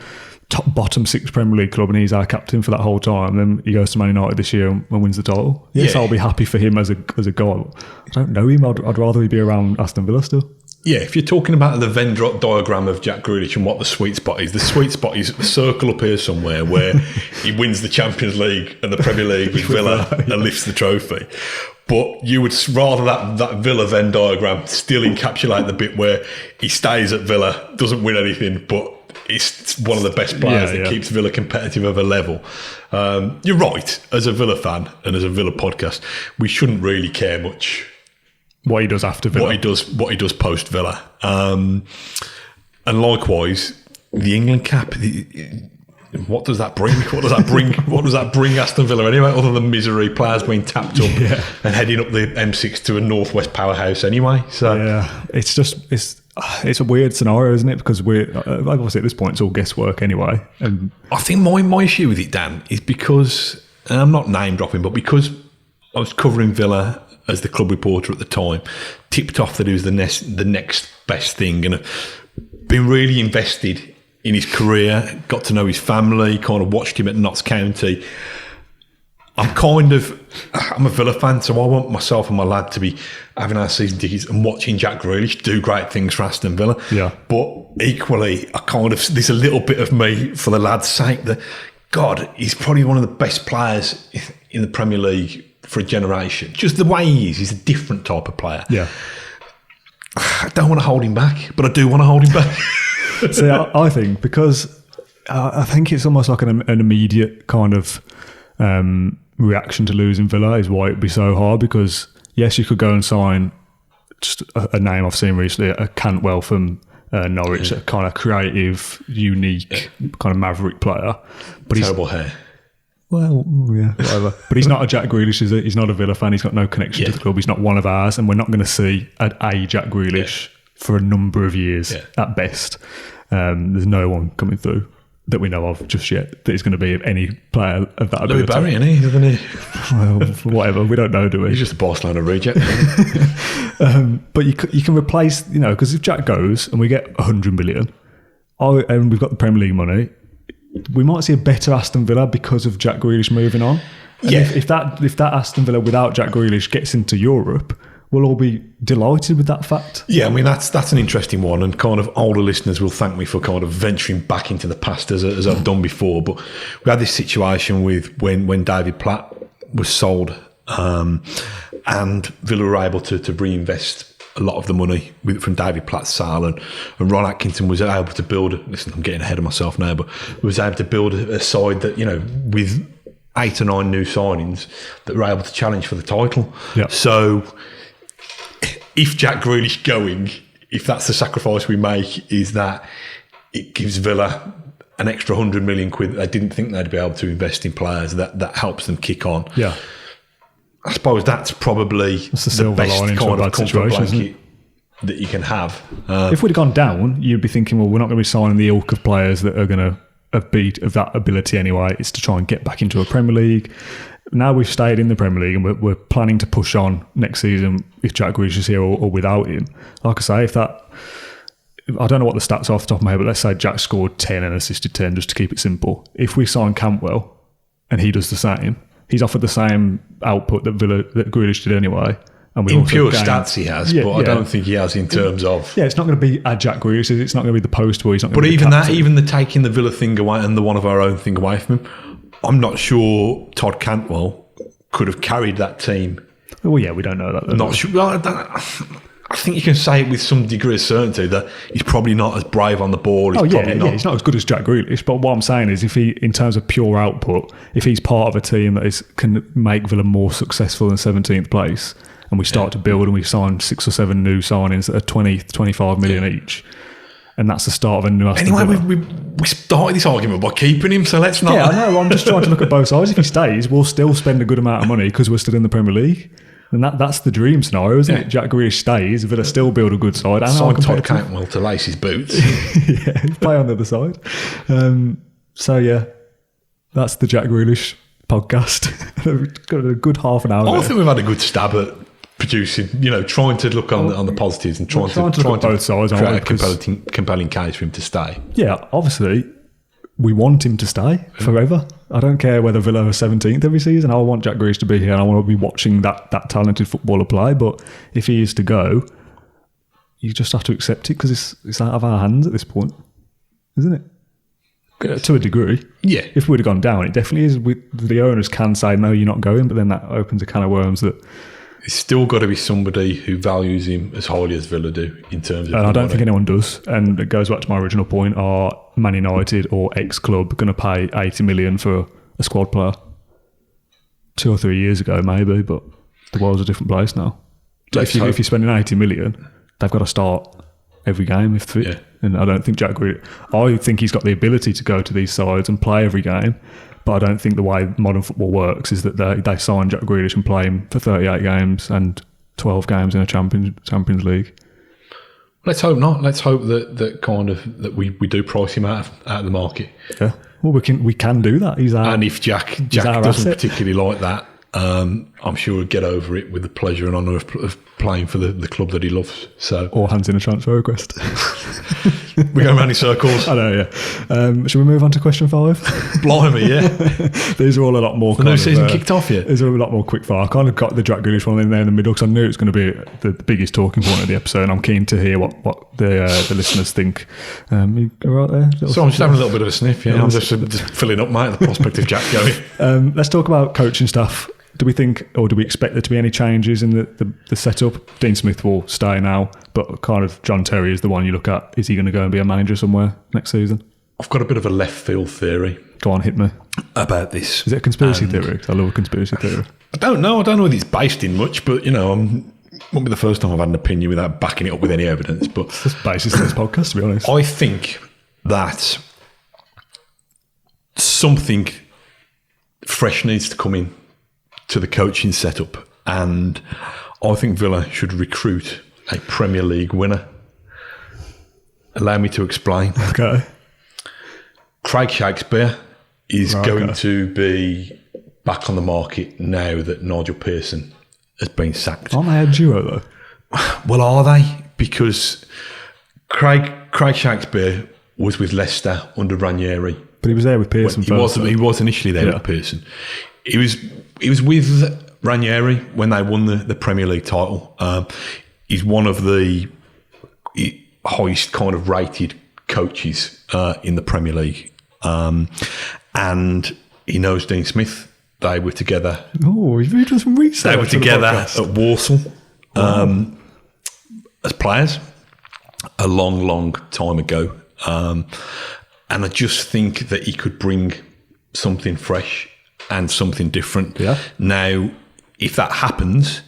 bottom 6 Premier League club, and he's our captain for that whole time. Then he goes to Man United this year and wins the title. Yes, I'll be happy for him as a guy. I don't know him. I'd rather he be around Aston Villa still. Yeah, if you're talking about the Venn diagram of Jack Grealish and what the sweet spot is a circle up here somewhere where he wins the Champions League and the Premier League with Villa and lifts the trophy. But you would rather that Villa Venn diagram still encapsulate the bit where he stays at Villa, doesn't win anything, but it's one of the best players that keeps Villa competitive at a level. You're right, as a Villa fan and as a Villa podcast, we shouldn't really care much what he does after Villa, what he does post Villa, and likewise the England cap. What does that bring? What does that bring Aston Villa anyway? Other than misery, players being tapped up and heading up the M6 to a northwest powerhouse anyway. So it's a weird scenario, isn't it? Because we're obviously at this point it's all guesswork anyway. And I think my issue with it, Dan, is because, and I'm not name dropping, but because I was covering Villa as the club reporter at the time, tipped off that it was the next best thing, and been really invested in his career, got to know his family, kind of watched him at Notts County. I'm a Villa fan, so I want myself and my lad to be having our season tickets and watching Jack Grealish do great things for Aston Villa. Yeah. But equally, there's a little bit of me for the lad's sake that, God, he's probably one of the best players in the Premier League for a generation. Just the way he is, he's a different type of player. Yeah. I don't want to hold him back, but I do want to hold him back. See, I think because I think it's almost like an immediate kind of reaction to losing Villa is why it'd be so hard, because yes, you could go and sign just a name I've seen recently, a Cantwell from Norwich, a kind of creative, unique kind of maverick player. But Terrible hair. Well, yeah, whatever. But he's not a Jack Grealish, is it? He's not a Villa fan. He's got no connection to the club. He's not one of ours, and we're not going to see a Jack Grealish for a number of years at best. There's no one coming through that we know of just yet that is going to be any player of that ability. Louis Barry, isn't he? Well, whatever. We don't know, do we? He's just a Barcelona reject. But you can replace, because if Jack goes and we get 100 million, and we've got the Premier League money, we might see a better Aston Villa because of Jack Grealish moving on. And if that Aston Villa without Jack Grealish gets into Europe, we'll all be delighted with that fact. Yeah, I mean, that's an interesting one, and kind of older listeners will thank me for kind of venturing back into the past as I've done before. But we had this situation with when David Platt was sold, and Villa were able to reinvest a lot of the money from David Platt's sale, and Ron Atkinson was able to build. Listen, I'm getting ahead of myself now, but was able to build a side that, with 8 or 9 new signings that were able to challenge for the title. Yeah. So if Jack Grealish going, if that's the sacrifice we make, is that it gives Villa an extra 100 million quid that they didn't think they'd be able to invest in players, that helps them kick on. Yeah. I suppose that's probably the best kind of comfort blanket that you can have. If we'd have gone down, you'd be thinking, well, we're not going to be signing the ilk of players that are going to have beat of that ability anyway. It's to try and get back into a Premier League. Now we've stayed in the Premier League and we're planning to push on next season if Jack Grealish is here or without him. Like I say, I don't know what the stats are off the top of my head, but let's say Jack scored 10 and assisted 10 just to keep it simple. If we sign Cantwell and he does the same, he's offered the same output that Grealish did anyway. And in pure stats he has, but I don't think he has in terms of... Yeah, it's not going to be a Jack Grealish, it's not going to be the post boy. But even that, even the taking the Villa thing away and the one of our own thing away from him, I'm not sure Todd Cantwell could have carried that team. Well, yeah, we don't know that. Not sure. I think you can say it with some degree of certainty that he's probably not as brave on the ball. He's he's not as good as Jack Grealish. But what I'm saying is, if he, in terms of pure output, if he's part of a team that can make Villa more successful than 17th place, and we start to build and we sign 6 or 7 new signings that are 20, 25 million each, and that's the start of a new Aston Villa. Anyway, we started this argument by keeping him, so let's not... Yeah, I know. I'm just trying to look at both sides. If he stays, we'll still spend a good amount of money because we're still in the Premier League. And that's the dream scenario, isn't it? Jack Grealish stays, Villa still build a good side. And sign Todd Cantwell to lace his boots. Yeah, play on the other side. So, yeah, that's the Jack Grealish podcast. We've got a good half an hour. I think we've had a good stab at producing, trying to look on the positives and trying to look at both sides, create a compelling case for him to stay. Yeah, obviously, we want him to stay forever. I don't care whether Villa are 17th every season. I want Jack Grealish to be here and I want to be watching that talented footballer play. But if he is to go, you just have to accept it because it's out of our hands at this point, isn't it? To a degree. Yeah. If we'd have gone down, it definitely is. The owners can say, no, you're not going, but then that opens a can of worms that... It's still got to be somebody who values him as highly as Villa do in terms of... And I don't think anyone does. And it goes back to my original point, are Man United or ex-club going to pay 80 million for a squad player? 2 or 3 years ago, maybe, but the world's a different place now. If you're spending 80 million, they've got to start every game if fit. Yeah. And I don't think Jack Grealish... I think he's got the ability to go to these sides and play every game. But I don't think the way modern football works is that they sign Jack Grealish and play him for 38 games and 12 games in a Champions League. Let's hope not. Let's hope that we do price him out of the market. Yeah. Well, we can do that. And if Jack doesn't particularly like that, I'm sure he'll get over it with the pleasure and honour of playing for the club that he loves. So, or hands in a transfer request. We're going around in circles. I know, yeah. Should we move on to question 5? Blimey, yeah. These are all a lot more. The new season kicked off yet? These are a lot more quick fire. I kind of got the Jack Grealish one in there in the middle because I knew it was going to be the biggest talking point of the episode, and I'm keen to hear what the listeners think. You go right there? So I'm just having a little bit of a sniff, yeah. I'm just filling up, mate, at the prospect of Jack going. Let's talk about coaching staff. Do we think, or do we expect there to be any changes in the setup? Dean Smith will stay now, but kind of John Terry is the one you look at. Is he going to go and be a manager somewhere next season? I've got a bit of a left field theory. Go on, hit me. About this. Is it a conspiracy theory? 'Cause I love a conspiracy theory. I don't know whether it's based in much, but, won't be the first time I've had an opinion without backing it up with any evidence. But it's the basis of this podcast, to be honest. I think that something fresh needs to come in to the coaching setup, and I think Villa should recruit a Premier League winner. Allow me to explain. Okay. Craig Shakespeare is going to be back on the market now that Nigel Pearson has been sacked. Aren't they a duo though? Well, are they? Because Craig Shakespeare was with Leicester under Ranieri. But he was there with Pearson first. He was initially there with Pearson. He was with Ranieri when they won the Premier League title. He's one of the highest kind of rated coaches in the Premier League. And he knows Dean Smith. They were together. Oh, you've done some research. They were together at Walsall as players a long, long time ago. And I just think that he could bring something fresh and something different. Yeah. Now, if that happens,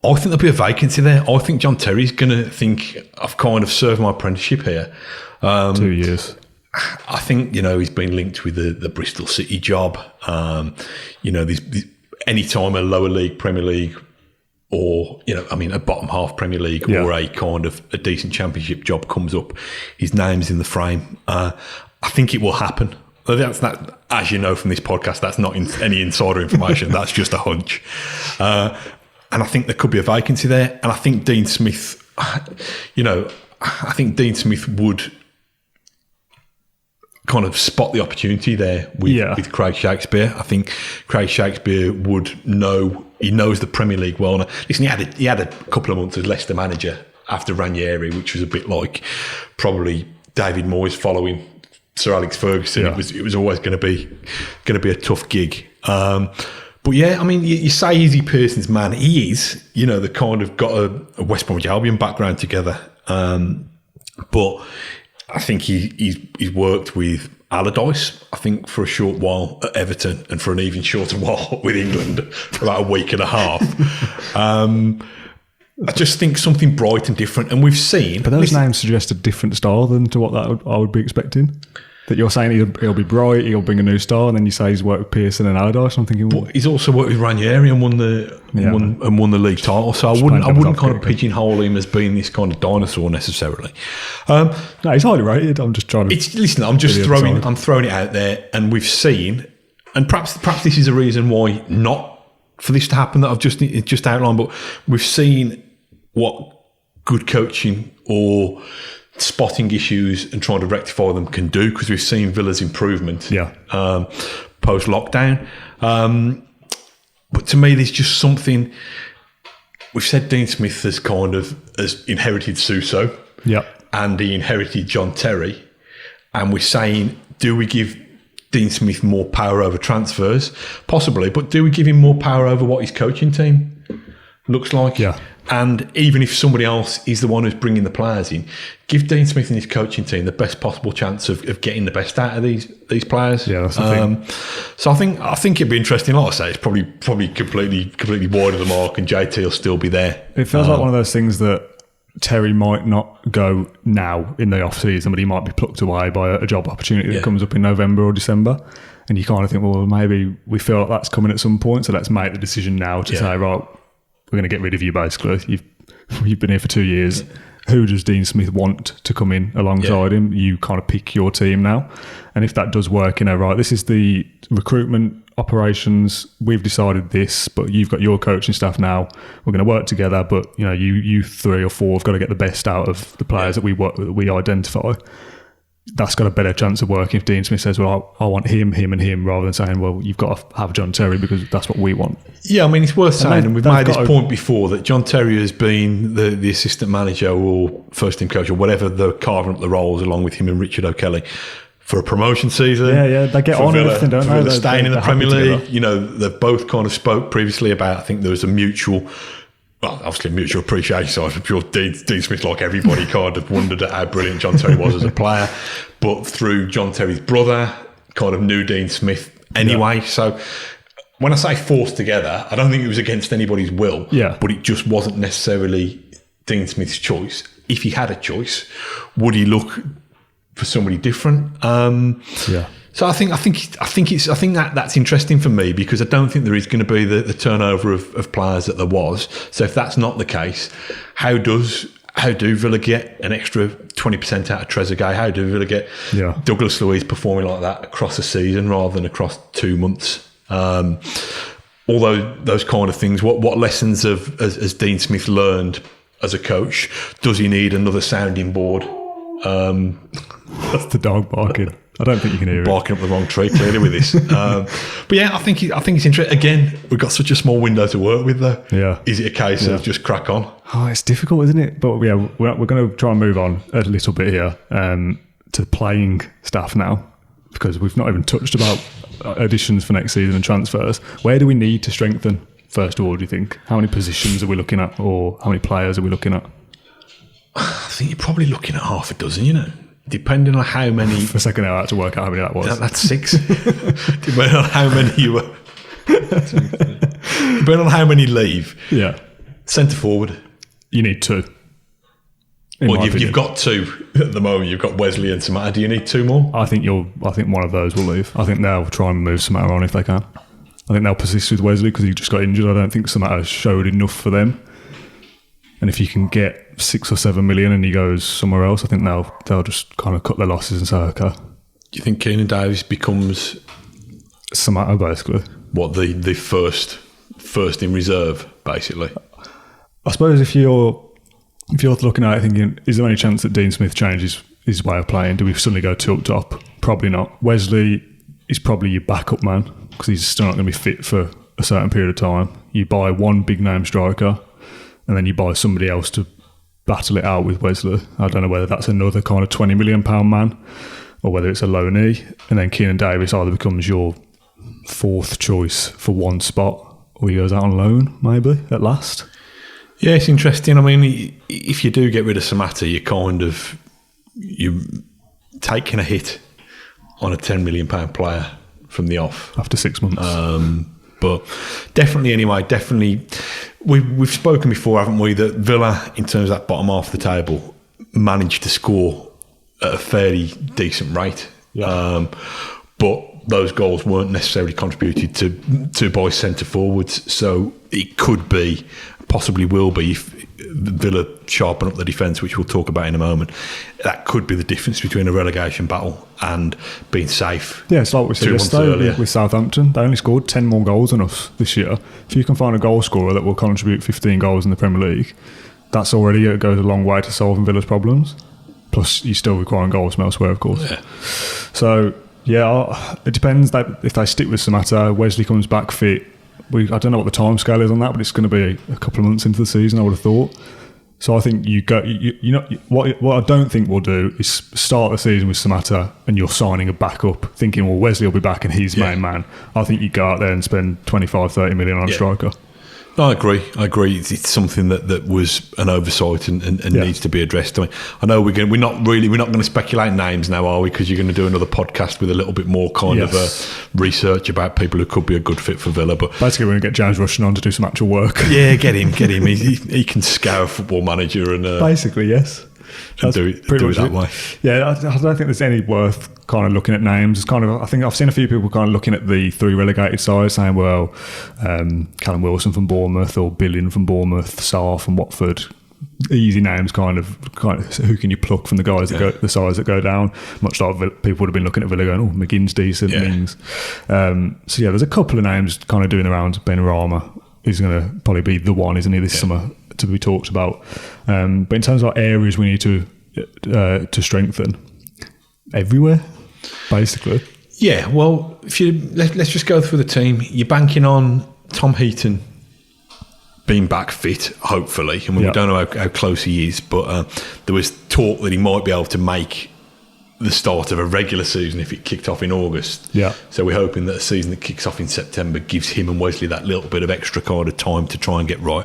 I think there'll be a vacancy there. I think John Terry's going to think, I've kind of served my apprenticeship here. 2 years. I think, he's been linked with the Bristol City job. Any time a lower league Premier League or, a bottom half Premier League or a kind of a decent championship job comes up, his name's in the frame. I think it will happen. That's not, as you know from this podcast, that's not any insider information. That's just a hunch. And I think there could be a vacancy there. And I think Dean Smith, would kind of spot the opportunity there with Craig Shakespeare. I think Craig Shakespeare would know, he knows the Premier League well. Now, listen, he had a couple of months as Leicester manager after Ranieri, which was a bit like probably David Moyes following Sir Alex Ferguson. Yeah. It was always going to be a tough gig. But yeah, you say is he Pearson's man? He is. They kind of got a West Bromwich Albion background together. But I think he's worked with Allardyce, I think, for a short while at Everton, and for an even shorter while with England, for about a week and a half. I just think something bright and different, and we've seen. But those names suggest a different style than to what I would be expecting. That you're saying he'll be bright, he'll bring a new style, and then you say he's worked with Pearson and Allardyce. I'm thinking, but he's also worked with Ranieri and won the league title. So I wouldn't kind of pigeonhole him as being this kind of dinosaur necessarily. No, he's highly rated. I'm just trying to. Listen, I'm throwing it out there, and we've seen, and perhaps this is a reason why not for this to happen that I've just outlined. But we've seen what good coaching or spotting issues and trying to rectify them can do, because we've seen Villa's improvement post lockdown. But to me, there's just something. We've said Dean Smith has inherited Suso, and he inherited John Terry, and we're saying, do we give Dean Smith more power over transfers? Possibly, but do we give him more power over what his coaching team looks like? Yeah. And even if somebody else is the one who's bringing the players in, give Dean Smith and his coaching team the best possible chance of getting the best out of these players. Yeah, that's the thing. So I think it'd be interesting. Like I say, it's probably completely wide of the mark, and JT will still be there. It feels like one of those things that Terry might not go now in the off season, but he might be plucked away by a job opportunity that comes up in November or December. And you kind of think, well, maybe we feel like that's coming at some point, so let's make the decision now to say, right, we're going to get rid of you, basically. You've been here for 2 years. Who does Dean Smith want to come in alongside him? You kind of pick your team now. And if that does work, right, this is the recruitment operations, we've decided this, but you've got your coaching staff now. We're going to work together, but you 3 or 4 have got to get the best out of the players that we identify. That's got a better chance of working if Dean Smith says, well, I want him, and him, rather than saying, well, you've got to have John Terry because that's what we want. Yeah, I mean, it's worth saying, and we've made this point before, that John Terry has been the assistant manager or first team coach or whatever, they're carving up the roles along with him and Richard O'Kelly for a promotion season. Yeah, they get on and everything, don't they? They're staying in the Premier League. Together. They've both kind of spoke previously about, I think there was a mutual... Well, obviously mutual appreciation. So I'm sure Dean Smith, like everybody, kind of wondered at how brilliant John Terry was as a player. But through John Terry's brother, kind of knew Dean Smith anyway. Yeah. So when I say forced together, I don't think it was against anybody's will. Yeah. But it just wasn't necessarily Dean Smith's choice. If he had a choice, would he look for somebody different? Yeah. So I think that's interesting for me, because I don't think there is going to be the turnover of players that there was. So if that's not the case, how do Villa get an extra 20% out of Trezeguet? How do Villa get Douglas Luiz performing like that across a season rather than across 2 months? All those kind of things. What lessons has Dean Smith learned as a coach? Does he need another sounding board? That's the dog barking. I don't think you can hear barking up the wrong tree clearly with this. But yeah, I think it's interesting. Again, we've got such a small window to work with though. Yeah. Is it a case of just crack on? Oh, it's difficult, isn't it? But yeah, we're going to try and move on a little bit here to playing staff now, because we've not even touched about additions for next season and transfers. Where do we need to strengthen, first of all, do you think? How many positions are we looking at, or how many players are we looking at? I think you're probably looking at half a dozen, depending on how many... For a second I had to work out how many that was. That's 6. Depending on how many you were... Depending on how many leave. Yeah. Centre forward. You need 2. Well, you've got 2 at the moment. You've got Wesley and Samatta. Do you need 2 more? I think one of those will leave. I think they'll try and move Samatta on if they can. I think they'll persist with Wesley because he just got injured. I don't think Samatta showed enough for them. And if you can get 6 or 7 million and he goes somewhere else, I think they'll just kind of cut their losses and say, okay. Do you think Keenan Davis becomes Samatta, basically? What, the first in reserve, basically? I suppose if you're looking at it thinking, is there any chance that Dean Smith changes his way of playing? Do we suddenly go 2 up top? Probably not. Wesley is probably your backup man because he's still not going to be fit for a certain period of time. You buy one big name striker, and then you buy somebody else to battle it out with Wesley. I don't know whether that's another kind of £20 million man or whether it's a loanee. And then Keenan Davis either becomes your 4th choice for one spot or he goes out on loan, maybe, at last. Yeah, it's interesting. I mean, if you do get rid of Samatta, you're taking a hit on a £10 million player from the off. After 6 months. But definitely, we've spoken before, haven't we, that Villa, in terms of that bottom half of the table, managed to score at a fairly decent rate. Yeah. But those goals weren't necessarily contributed to by centre forwards. So it could be, possibly will be, if Villa sharpen up the defence, which we'll talk about in a moment, that could be the difference between a relegation battle and being safe. Yeah, it's like we said yesterday with Southampton. They only scored 10 more goals than us this year. If you can find a goal scorer that will contribute 15 goals in the Premier League, that's already, it goes a long way to solving Villa's problems. Plus, you still require goals from elsewhere, of course. Yeah. So, yeah, it depends if they stick with Samatta, Wesley comes back fit. I don't know what the time scale is on that, but it's going to be a couple of months into the season, I would have thought. So I think what I don't think we'll do is start the season with Samatta and you're signing a backup, thinking, well, Wesley will be back and he's main man. I think you go out there and spend 25, 30 million on a striker. I agree. It's something that was an oversight and needs to be addressed. I mean, I know we're not going to speculate names now, are we? Because you're going to do another podcast with a little bit more kind of research about people who could be a good fit for Villa. But basically, we're going to get James Rushton on to do some actual work. Yeah, get him. He can scour Football Manager and basically, yes. And do it that way. Yeah, I don't think there's any worth kind of looking at names. It's kind of, I think I've seen a few people kind of looking at the 3 relegated sides saying, well, Callum Wilson from Bournemouth or Billion from Bournemouth, Sarr from Watford, easy names, kind of who can you pluck from the guys that go, the sides that go down? Much like people would have been looking at Villa going, oh, McGinn's decent things. So there's a couple of names kind of doing the rounds. Benrahma is going to probably be the one, isn't he, this summer to be talked about. But in terms of our areas we need to strengthen, everywhere, basically. Yeah, well, if let's just go through the team. You're banking on Tom Heaton being back fit, hopefully. I mean, we don't know how close he is, but there was talk that he might be able to make the start of a regular season if it kicked off in August. Yeah. So we're hoping that a season that kicks off in September gives him and Wesley that little bit of extra kind of time to try and get right.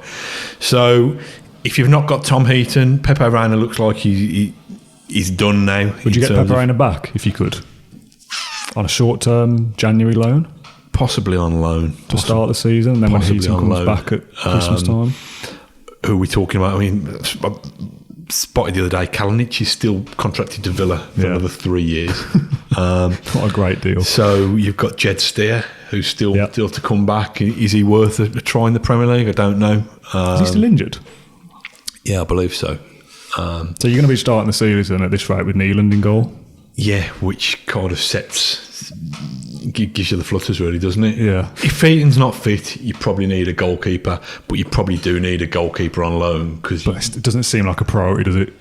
So if you've not got Tom Heaton, Pepe Reina looks like he's done now. Would you get Pepe Reina back if you could? On a short-term January loan? Possibly on loan. To start the season, and then when Heaton comes back at Christmas time? Who are we talking about? I mean, I spotted the other day, Kalinic is still contracted to Villa for another 3 years. What a great deal. So you've got Jed Steer, who's still to come back. Is he worth a try in the Premier League? I don't know. Is he still injured? Yeah, I believe so. So you're going to be starting the season at this rate with Neeland in goal? Yeah, which kind of gives you the flutters, really, doesn't it? Yeah. If Heaton's not fit, you probably need a goalkeeper, but you probably do need a goalkeeper on loan. But it doesn't seem like a priority, does it?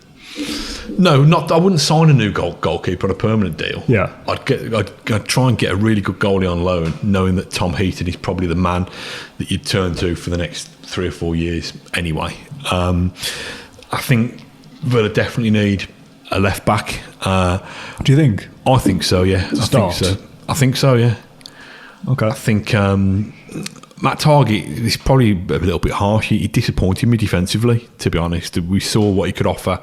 No, I wouldn't sign a new goalkeeper on a permanent deal. Yeah. I'd try and get a really good goalie on loan, knowing that Tom Heaton is probably the man that you'd turn to for the next 3 or 4 years anyway. I think Villa definitely need a left back. Do you think? I think so, yeah. I think so, yeah. Okay. I think Matt Targett is probably a little bit harsh. He disappointed me defensively, to be honest. We saw what he could offer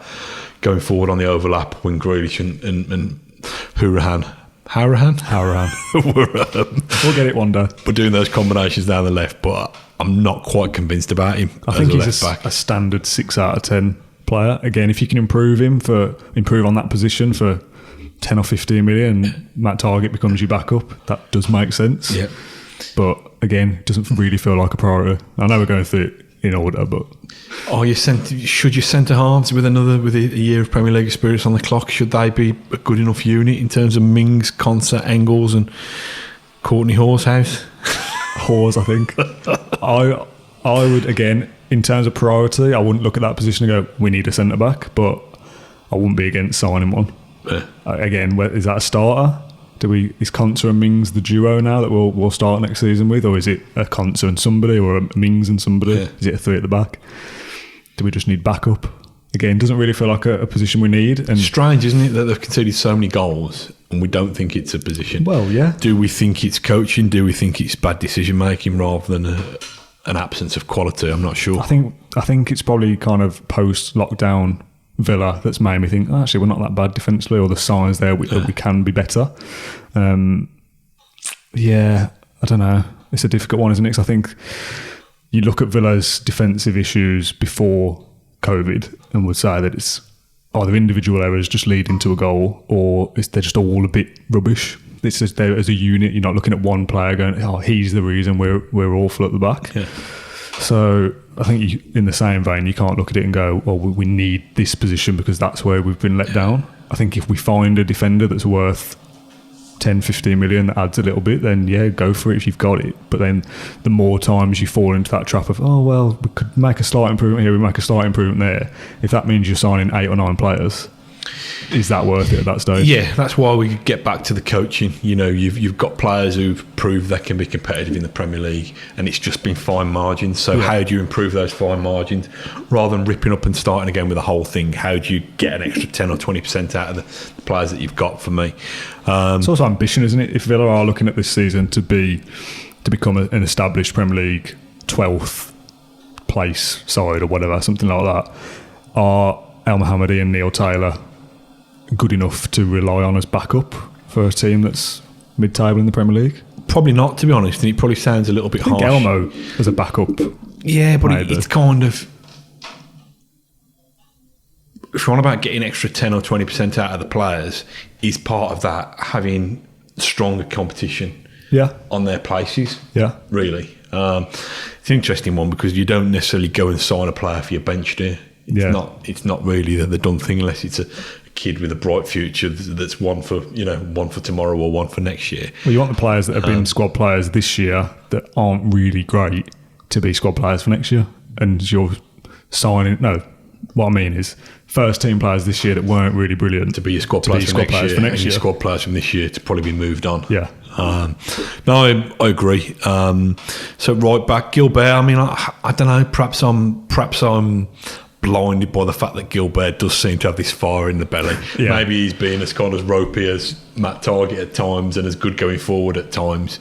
going forward on the overlap when Grealish and Hourahan we'll get it one day. We're doing those combinations down the left, but I'm not quite convinced about him. I think he's a standard 6 out of 10 player. Again, if you can improve on that position for 10 or 15 million, Matt Targett becomes your backup. That does make sense. Yeah. But again, it doesn't really feel like a priority. I know we're going through it in order, but should your centre halves with a year of Premier League experience on the clock, should they be a good enough unit in terms of Mings, Konsa, Engels, and Courtney Horsehouse? Hors, I think. I would, again, in terms of priority, I wouldn't look at that position and go, we need a centre back, but I wouldn't be against signing one. Yeah. Again, is that a starter? Is Konsa and Mings the duo now that we'll start next season with, or is it a Konsa and somebody, or a Mings and somebody? Yeah. Is it a 3 at the back? Do we just need backup? Again, doesn't really feel like a position we need. And strange, isn't it, that they've conceded so many goals and we don't think it's a position? Well, yeah. Do we think it's coaching? Do we think it's bad decision making rather than an absence of quality? I'm not sure. I think it's probably kind of post lockdown Villa that's made me think, actually, we're not that bad defensively, or the signs there that we can be better. I don't know. It's a difficult one, isn't it? 'Cause I think you look at Villa's defensive issues before COVID and would say that it's either individual errors just leading to a goal, or they're just all a bit rubbish. It's just there as a unit. You're not looking at one player going, oh, he's the reason we're awful at the back. Yeah. So I think in the same vein, you can't look at it and go, well, we need this position because that's where we've been let down. I think if we find a defender that's worth 10, 15 million that adds a little bit, then yeah, go for it if you've got it. But then the more times you fall into that trap of, oh, well, we could make a slight improvement here, we make a slight improvement there. If that means you're signing 8 or 9 players, is that worth it at that stage? Yeah, that's why we get back to the coaching. You know, you've got players who've proved they can be competitive in the Premier League, and it's just been fine margins. So how do you improve those fine margins? Rather than ripping up and starting again with the whole thing, how do you get an extra 10 or 20% out of the players that you've got, for me? It's also ambition, isn't it? If Villa are looking at this season to become an established Premier League 12th place side or whatever, something like that, are El Mohammadi and Neil Taylor good enough to rely on as backup for a team that's mid-table in the Premier League? Probably not, to be honest, and it probably sounds a little bit harsh. Elmo as a backup. Yeah, but it's kind of... If you're on about getting extra 10 or 20% out of the players, is part of that having stronger competition on their places. Yeah. Really. It's an interesting one because you don't necessarily go and sign a player for your bench, do you? It's not really the done thing unless it's a kid with a bright future that's one for tomorrow or one for next year. Well, you want the players that have been squad players this year that aren't really great to be squad players for next year, and you're signing. No, what I mean is first team players this year that weren't really brilliant to be your squad players for next year, and your squad players from this year to probably be moved on. Yeah. No, I agree. So right back, Gilbert. I mean, I don't know. Perhaps I'm blinded by the fact that Gilbert does seem to have this fire in the belly. Yeah. Maybe he's been as kind of ropey as Matt Targett at times and as good going forward at times.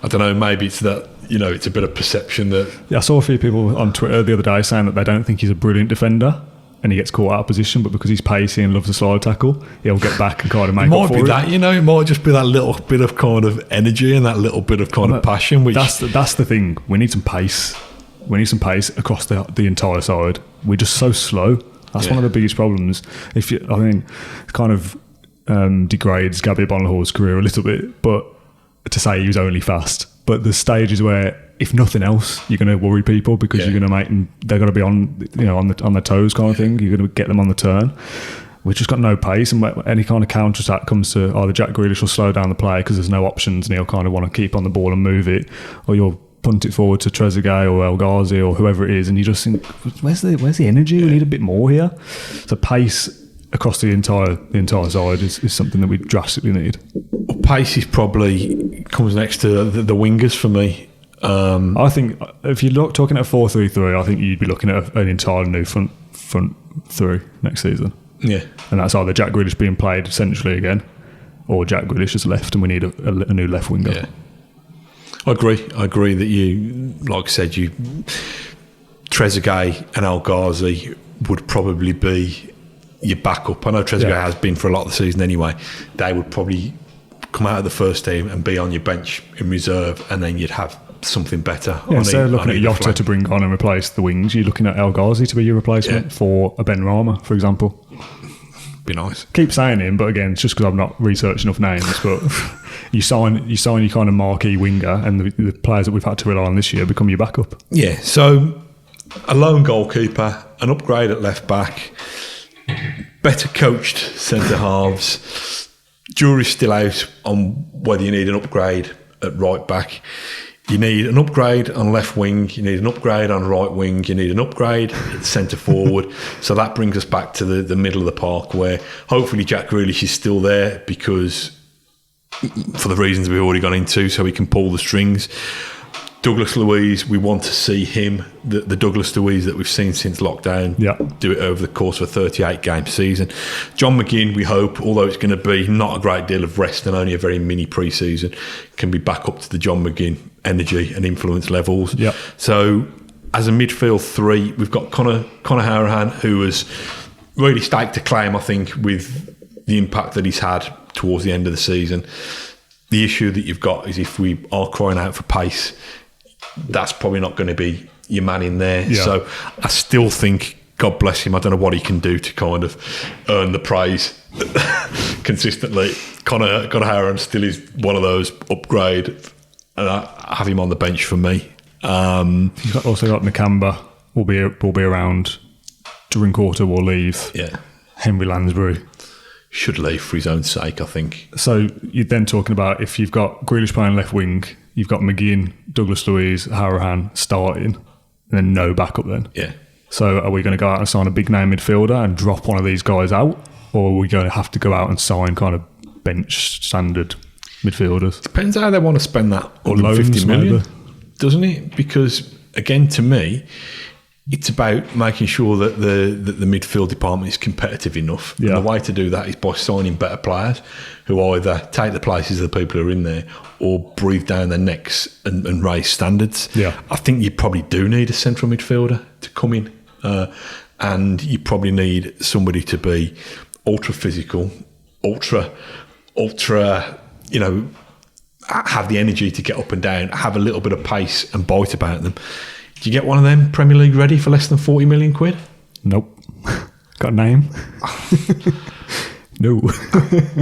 I don't know. Maybe it's that. It's a bit of perception that... Yeah, I saw a few people on Twitter the other day saying that they don't think he's a brilliant defender and he gets caught out of position, but because he's pacey and loves a slide tackle, he'll get back and kind of make up for it. It might be that, it might just be that little bit of kind of energy and that little bit of kind of passion. Which That's the thing. We need some pace. We need some pace across the entire side. We're just so slow. That's one of the biggest problems. It kind of degrades Gabby Bonalhor's career a little bit, but to say he was only fast. But the stages where, if nothing else, you're going to worry people because you're going to make them. They're going to be on their toes, kind of thing. You're going to get them on the turn. We've just got no pace, and any kind of counter attack comes to either Jack Grealish will slow down the play because there's no options, and he'll kind of want to keep on the ball and move it, or you'll punt it forward to Trezeguet or El Ghazi or whoever it is, and you just think, where's the energy? We need a bit more here. So pace across the entire side is something that we drastically need. Pace is probably comes next to the wingers for me. I think if you're talking at a 4-3-3, I think you'd be looking at an entirely new front three next season. Yeah, and that's either Jack Grealish being played centrally again, or Jack Grealish is left, and we need a new left winger. Yeah, I agree that you, like I said, Trezeguet and El Ghazi would probably be your backup. I know Trezeguet has been for a lot of the season anyway. They would probably come out of the first team and be on your bench in reserve, and then you'd have something better. Yeah, instead of looking at Jota to bring on and replace the wings, you're looking at El Ghazi to be your replacement for a Ben Rama, for example. Be nice. Keep saying him, but again, it's just because I'm not researching enough names. But you sign your kind of marquee winger, and the players that we've had to rely on this year become your backup. Yeah, so a lone goalkeeper, an upgrade at left back, better coached centre halves. Jury's still out on whether you need an upgrade at right back. You need an upgrade on left wing, you need an upgrade on right wing, you need an upgrade at centre forward. So that brings us back to the middle of the park, where hopefully Jack Grealish is still there, because for the reasons we've already gone into, so he can pull the strings. Douglas Luiz, we want to see him, the Douglas Luiz that we've seen since lockdown, do it over the course of a 38-game season. John McGinn, we hope, although it's going to be not a great deal of rest and only a very mini pre-season, can be back up to the John McGinn energy and influence levels. Yep. So as a midfield three, we've got Conor Hourihane, who has really staked a claim, I think, with the impact that he's had towards the end of the season. The issue that you've got is if we are crying out for pace, that's probably not going to be your man in there. Yeah. So I still think, God bless him, I don't know what he can do to kind of earn the praise consistently. Conor Hourihane still is one of those upgrade, and I have him on the bench for me. You've also got Nakamba will be around. Drinkwater will leave. Yeah. Henry Lansbury should leave for his own sake, I think. So you're then talking about, if you've got Grealish playing left wing, you've got McGinn, Douglas Luiz, Hourihane starting, and then no backup then. Yeah. So are we going to go out and sign a big name midfielder and drop one of these guys out? Or are we going to have to go out and sign kind of bench standard midfielders? Depends how they want to spend that. Or loans, maybe. Doesn't it? Because, again, to me, it's about making sure that the midfield department is competitive enough. Yeah. And the way to do that is by signing better players who either take the places of the people who are in there or breathe down their necks and raise standards. Yeah. I think you probably do need a central midfielder to come in, and you probably need somebody to be ultra physical, ultra, have the energy to get up and down, have a little bit of pace and bite about them. Do you get one of them Premier League ready for less than 40 million quid? Nope. Got a name? No.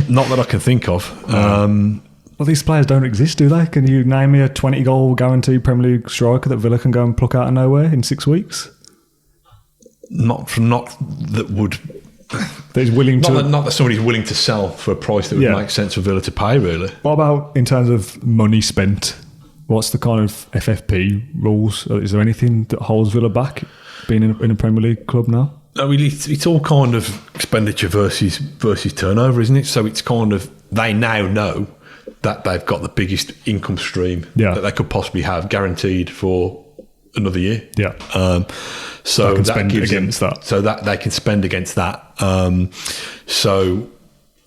Not that I can think of. Well, these players don't exist, do they? Can you name me a 20-goal guaranteed Premier League striker that Villa can go and pluck out of nowhere in 6 weeks? not that would. That is willing to. Not that somebody's willing to sell for a price that would make sense for Villa to pay, really. What about in terms of money spent? What's the kind of FFP rules? Is there anything that holds Villa back being in a Premier League club now? I mean, it's all kind of expenditure versus turnover, isn't it? So it's kind of, they now know that they've got the biggest income stream that they could possibly have, guaranteed for another year. Yeah. So they can that spend gives against them, that. So that they can spend against that. So,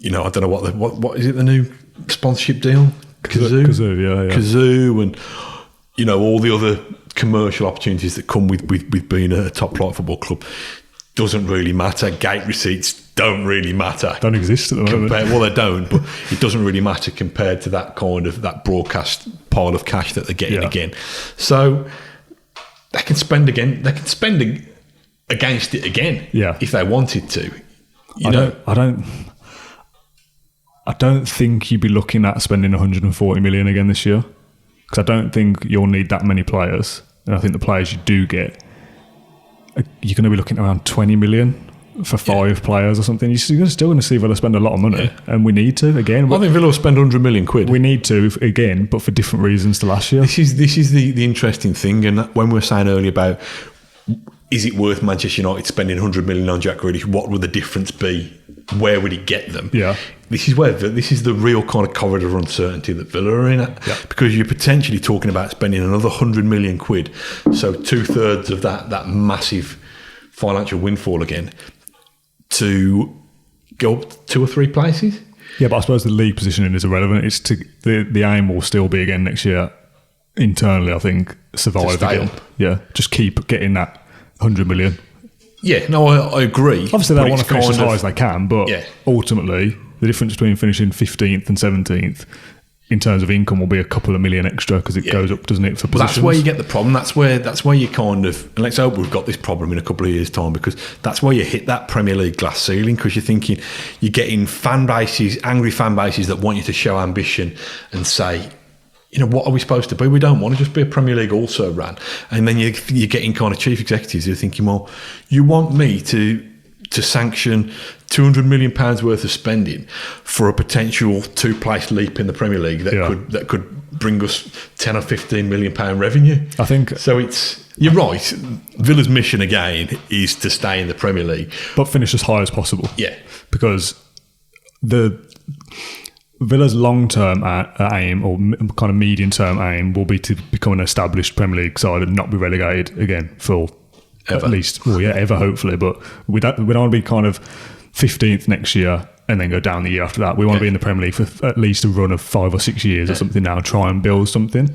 I don't know what is it, the new sponsorship deal? Kazoo, yeah. Kazoo, and all the other commercial opportunities that come with being a top flight football club. Doesn't really matter. Gate receipts don't really matter. Don't exist at the moment. Well, they don't, but it doesn't really matter compared to that kind of that broadcast pile of cash that they're getting again. So they can spend again. They can spend against it again, if they wanted to. I don't think you'd be looking at spending 140 million again this year, because I don't think you'll need that many players, and I think the players you do get, you're going to be looking at around 20 million for 5 players or something. You're still going to see Villa spend a lot of money, and we need to again. I think Villa will spend 100 million quid. We need to again, but for different reasons to last year. This is the interesting thing, and when we were saying earlier about, is it worth Manchester United spending 100 million on Jack Grealish? What would the difference be? Where would it get them? Yeah. This is the real kind of corridor of uncertainty that Villa are in at, because you're potentially talking about spending another 100 million quid, so 2/3 of that massive financial windfall again, to go up 2 or 3 places. Yeah, but I suppose the league positioning is irrelevant. It's the aim will still be again next year internally, I think, survive again. Up. Yeah, just keep getting that 100 million. Yeah, no, I agree. Obviously, they want to finish as high as they can, but ultimately, the difference between finishing 15th and 17th in terms of income will be a couple of million extra, because it goes up, doesn't it, for positions? That's where you get the problem. That's where you kind of, and let's hope we've got this problem in a couple of years' time, because that's where you hit that Premier League glass ceiling, because you're thinking you're getting angry fan bases that want you to show ambition and say, what are we supposed to be? We don't want to just be a Premier League also ran. And then you're getting kind of chief executives who are thinking, well, you want me to sanction £200 million worth of spending for a potential 2-place leap in the Premier League that could bring us 10 or 15 million pound revenue. I think so. You're right. Villa's mission again is to stay in the Premier League, but finish as high as possible. Yeah, because Villa's long-term aim, or kind of medium-term aim, will be to become an established Premier League side and not be relegated again for ever. At least, ever, hopefully. But we don't want to be kind of 15th next year and then go down the year after that. We want to be in the Premier League for at least a run of 5 or 6 years or something now, try and build something.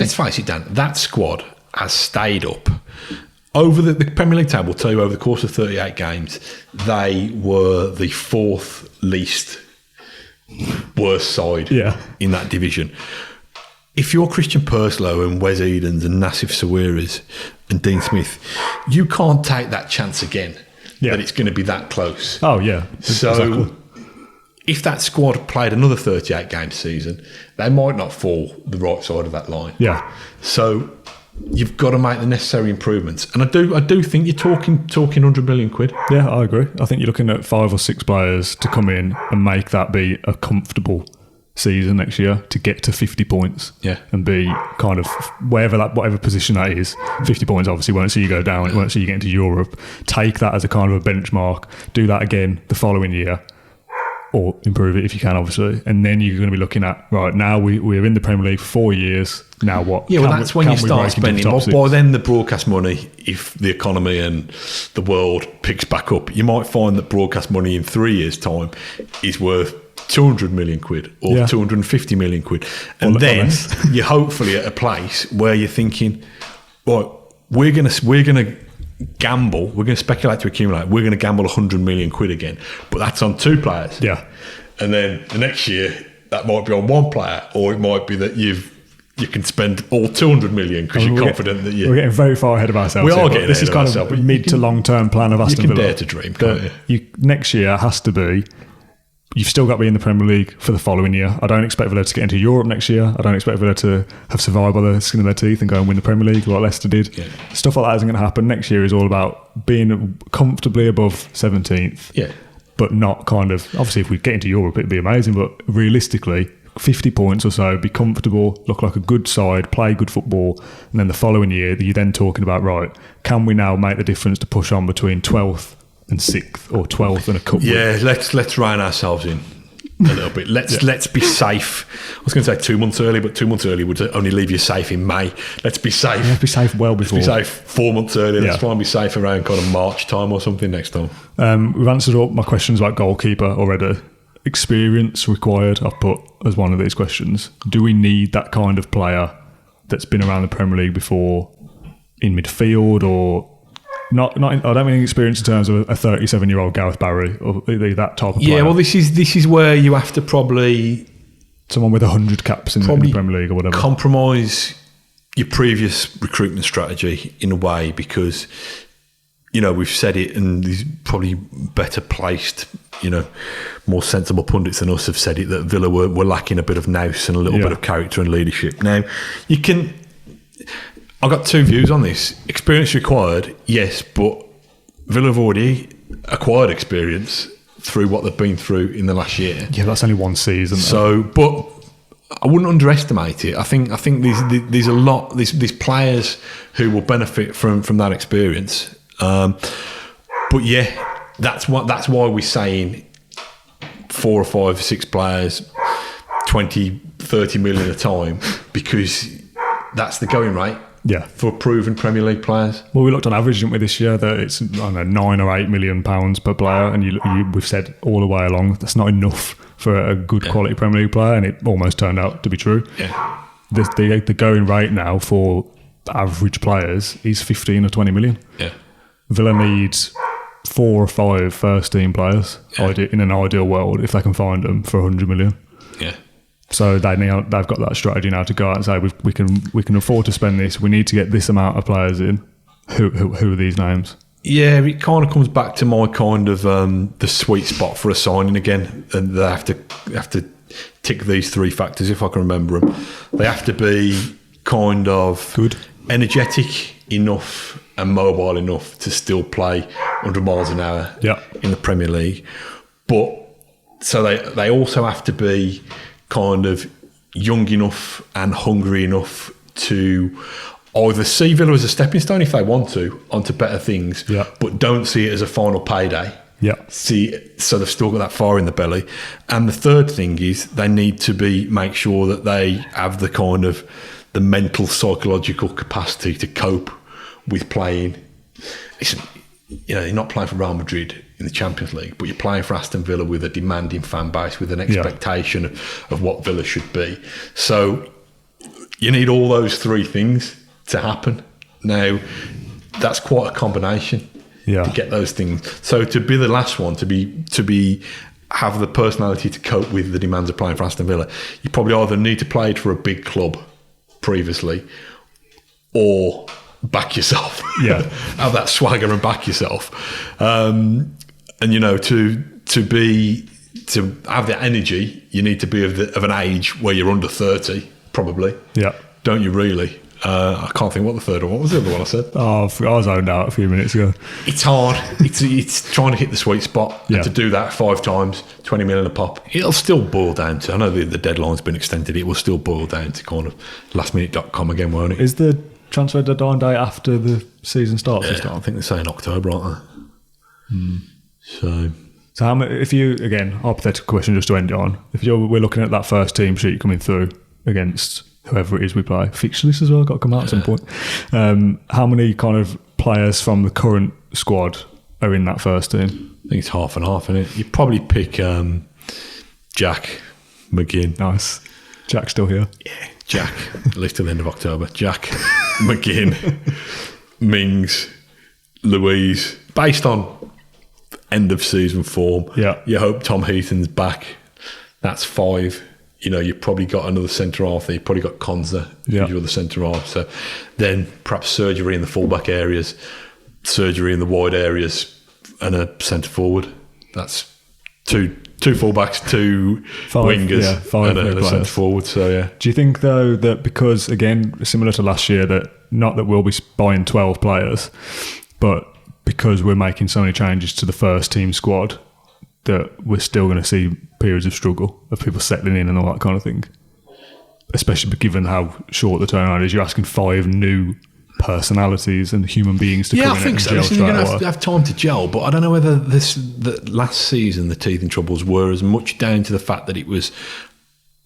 Let's face it, Dan, that squad has stayed up. Over the Premier League table, too, over the course of 38 games, they were the 4th least worst side in that division. If you're Christian Purslow and Wes Edens and Nassif Sawiris and Dean Smith, you can't take that chance again that it's going to be that close. Oh, yeah. So exactly. If that squad played another 38 game season, they might not fall the right side of that line. Yeah. So you've got to make the necessary improvements. And I do think you're talking 100 million quid. Yeah, I agree. I think you're looking at 5 or 6 players to come in and make that be a comfortable season next year, to get to 50 points and be kind of whatever position that is. 50 points obviously won't see you go down, it won't see you get into Europe. Take that as a kind of a benchmark, do that again the following year, or improve it if you can, obviously. And then you're going to be looking at, right, now we're in the Premier League for 4 years, now what? Yeah, well, that's when you start spending. By then, the broadcast money, if the economy and the world picks back up, you might find that broadcast money in 3 years' time is worth 200 million quid or 250 million quid. And then you're hopefully at a place where you're thinking, right, we're going to gamble, we're going to speculate to accumulate, we're going to gamble 100 million quid again, but that's on 2 players. Yeah. And then the next year that might be on 1 player, or it might be that you can spend all 200 million because you're confident that we're getting very far ahead of ourselves. We are getting this is kind of mid to long term plan of Aston Villa. You can dare to dream, can't you? Next year has to be you've still got to be in the Premier League for the following year. I don't expect Villa to get into Europe next year. I don't expect Villa to have survived by the skin of their teeth and go and win the Premier League like Leicester did. Yeah. Stuff like that isn't going to happen. Next year is all about being comfortably above 17th. Yeah. But not kind of, obviously if we get into Europe it'd be amazing, but realistically 50 points or so, be comfortable, look like a good side, play good football, and then the following year you're then talking about, right, can we now make the difference to push on between 12th and 6th or 12th and a cup? Yeah, let's rein ourselves in a little bit. Let's be safe. I was going to say 2 months early, but 2 months early would only leave you safe in May. Let's be safe. Let's be safe well before. Let's be safe 4 months early. Let's try and be safe around kind of March time or something next time. We've answered all my questions about goalkeeper already. Experience required, I've put as one of these questions. Do we need that kind of player that's been around the Premier League before in midfield, or not? I don't mean experience in terms of a 37-year-old Gareth Barry or that type of player. Yeah, well, this is where you have to probably someone with 100 caps in the Premier League or whatever. Compromise your previous recruitment strategy in a way, because we've said it, and these probably better placed, more sensible pundits than us have said it, that Villa were lacking a bit of nous and a little bit of character and leadership. Now, I've got two views on this. Experience required, yes, but Villa have already acquired experience through what they've been through in the last year. Yeah, that's only one season. So, but I wouldn't underestimate it. I think these these players who will benefit from that experience. But yeah, that's why we're saying 4 or 5, 6 players, 20, 30 million a time, because that's the going rate. Yeah, for proven Premier League players. Well, we looked on average, didn't we, this year, that it's, I don't know, £9 or £8 million per player, and we've said all the way along that's not enough for a good quality Premier League player, and it almost turned out to be true. Yeah, the going rate now for average players is 15 or 20 million. Yeah, Villa needs 4 or 5 first team players in an ideal world, if they can find them, for 100 million. Yeah. So they've got that strategy now to go out and say we can afford to spend this. We need to get this amount of players in. Who are these names? Yeah, it kind of comes back to my kind of the sweet spot for a signing again, and they have to tick these 3 factors if I can remember them. They have to be kind of good, energetic enough and mobile enough to still play 100 miles an hour in the Premier League, but so they also have to be kind of young enough and hungry enough to either see Villa as a stepping stone if they want to onto better things, but don't see it as a final payday. Yeah. So they've still got that fire in the belly. And the third thing is they need to make sure that they have the kind of the mental, psychological capacity to cope with playing. You're not playing for Real Madrid in the Champions League, but you're playing for Aston Villa with a demanding fan base, with an expectation of what Villa should be. So you need all those 3 things to happen. Now, that's quite a combination to get those things. So to be the last one, to have the personality to cope with the demands of playing for Aston Villa, you probably either need to play for a big club previously, or back yourself. Yeah. Have that swagger and back yourself. And to have that energy, you need to be of an age where you're under 30, probably. Yeah. Don't you really? I can't think what the third one. What was the other one I said? Oh, I was zoned out a few minutes ago. It's hard. It's trying to hit the sweet spot. And to do that 5 times, 20 million a pop. It'll still boil down to, I know the deadline's been extended, it will still boil down to kind of lastminute.com again, won't it? Is the transfer deadline day after the season starts? Yeah, I think they say in October, aren't they? So how many, if you, again, hypothetical question just to end it on, we're looking at that first team sheet coming through against whoever it is we play, fixture list as well, got to come out at some point. How many kind of players from the current squad are in that first team? I think it's half and half, isn't it? You'd probably pick Jack, McGinn. Nice. Jack's still here. Yeah, Jack, at least till the end of October. Jack, McGinn, Mings, Louise, based on end of season form. Yeah. You hope Tom Heaton's back. That's 5. You've probably got another centre half there. You've probably got Konza, your other centre half. So then perhaps surgery in the fullback areas, surgery in the wide areas, and a centre forward. That's two 2 fullbacks, 2 wingers, five and a players. centre forward. So yeah. Do you think though that because again similar to last year that not that we'll be buying 12 players, but because we're making so many changes to the first team squad, that we're still going to see periods of struggle of people settling in and all that kind of thing? Especially given how short the turnaround is, you're asking 5 new personalities and human beings to come in I think and so. gel Listen, straight you're going away. to have time to gel, but I don't know whether that last season the teething troubles were as much down to the fact that it was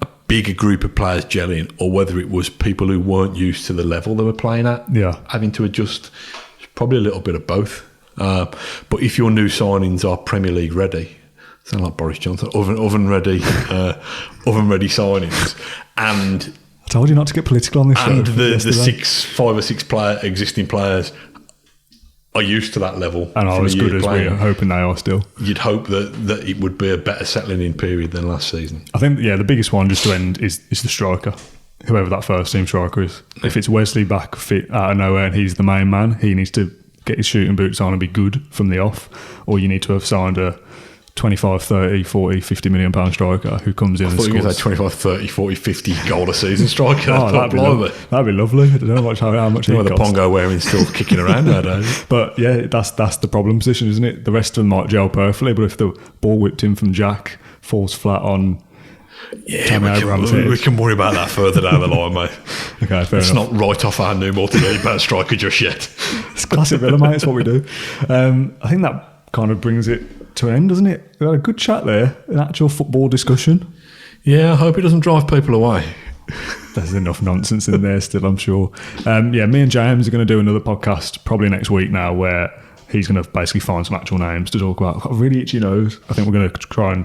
a bigger group of players gelling, or whether it was people who weren't used to the level they were playing at, having to adjust. It's probably a little bit of both. But if your new signings are Premier League ready, sound like Boris Johnson, oven ready signings, and I told you not to get political on this show. And the 5 or 6 existing players are used to that level. And are as good as we are hoping they are still. You'd hope that it would be a better settling in period than last season. I think, the biggest one just to end is the striker. Whoever that first team striker is. If it's Wesley back fit out of nowhere and he's the main man, he needs to get his shooting boots on and be good from the off. Or you need to have signed a 25, 30, 40, 50 million pound striker who comes in and scores. I thought you were going to say 25, 30, 40, 50 goal a season striker. That'd be lovely. I don't know how much he costs. The Pongo wearing still kicking around nowadays. But yeah, that's the problem position, isn't it? The rest of them might gel perfectly, but if the ball whipped in from Jack falls flat on we can worry about that further down the line, mate. Okay, fair Let's enough. not write off our new multi-million-pound striker just yet. It's classic Villa, mate. It's what we do. I think that kind of brings it to an end, doesn't it? We had a good chat there, an actual football discussion. Yeah, I hope it doesn't drive people away. There's enough nonsense in there still, I'm sure. Me and James are going to do another podcast probably next week now where he's going to basically find some actual names to talk about. I've got a really itchy nose. I think we're going to try and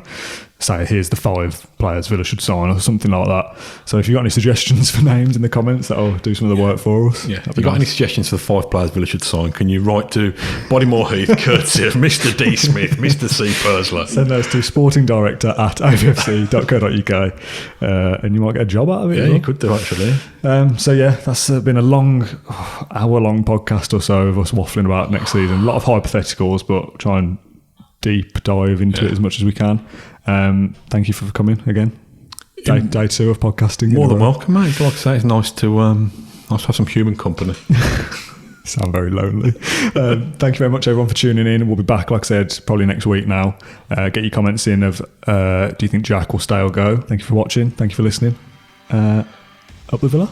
say, here's the 5 players Villa should sign or something like that. So if you've got any suggestions for names in the comments, that'll do some of the work for us. Yeah. If you've got any suggestions for the 5 players Villa should sign, can you write to Bodymore Heath, courtesy of Mr. D. Smith, Mr. C. Pursler? Send those to sportingdirector@avfc.co.uk and you might get a job out of it. Yeah, you could do actually. That's been a long, hour-long podcast or so of us waffling about next season. A lot of hypotheticals, but try and deep dive into it as much as we can. Thank you for coming again. Day 2 of podcasting. More than welcome, mate. Like I say, it's nice to have some human company. Sound very lonely. Thank you very much, everyone, for tuning in. We'll be back, like I said, probably next week now. Get your comments in of do you think Jack will stay or go? Thank you for watching. Thank you for listening. Up the Villa.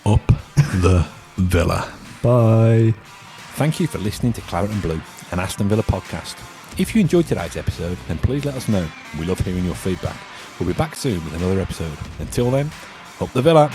Up the Villa. Bye. Thank you for listening to Claret and Blue, an Aston Villa podcast. If you enjoyed today's episode, then please let us know. We love hearing your feedback. We'll be back soon with another episode. Until then, up the Villa.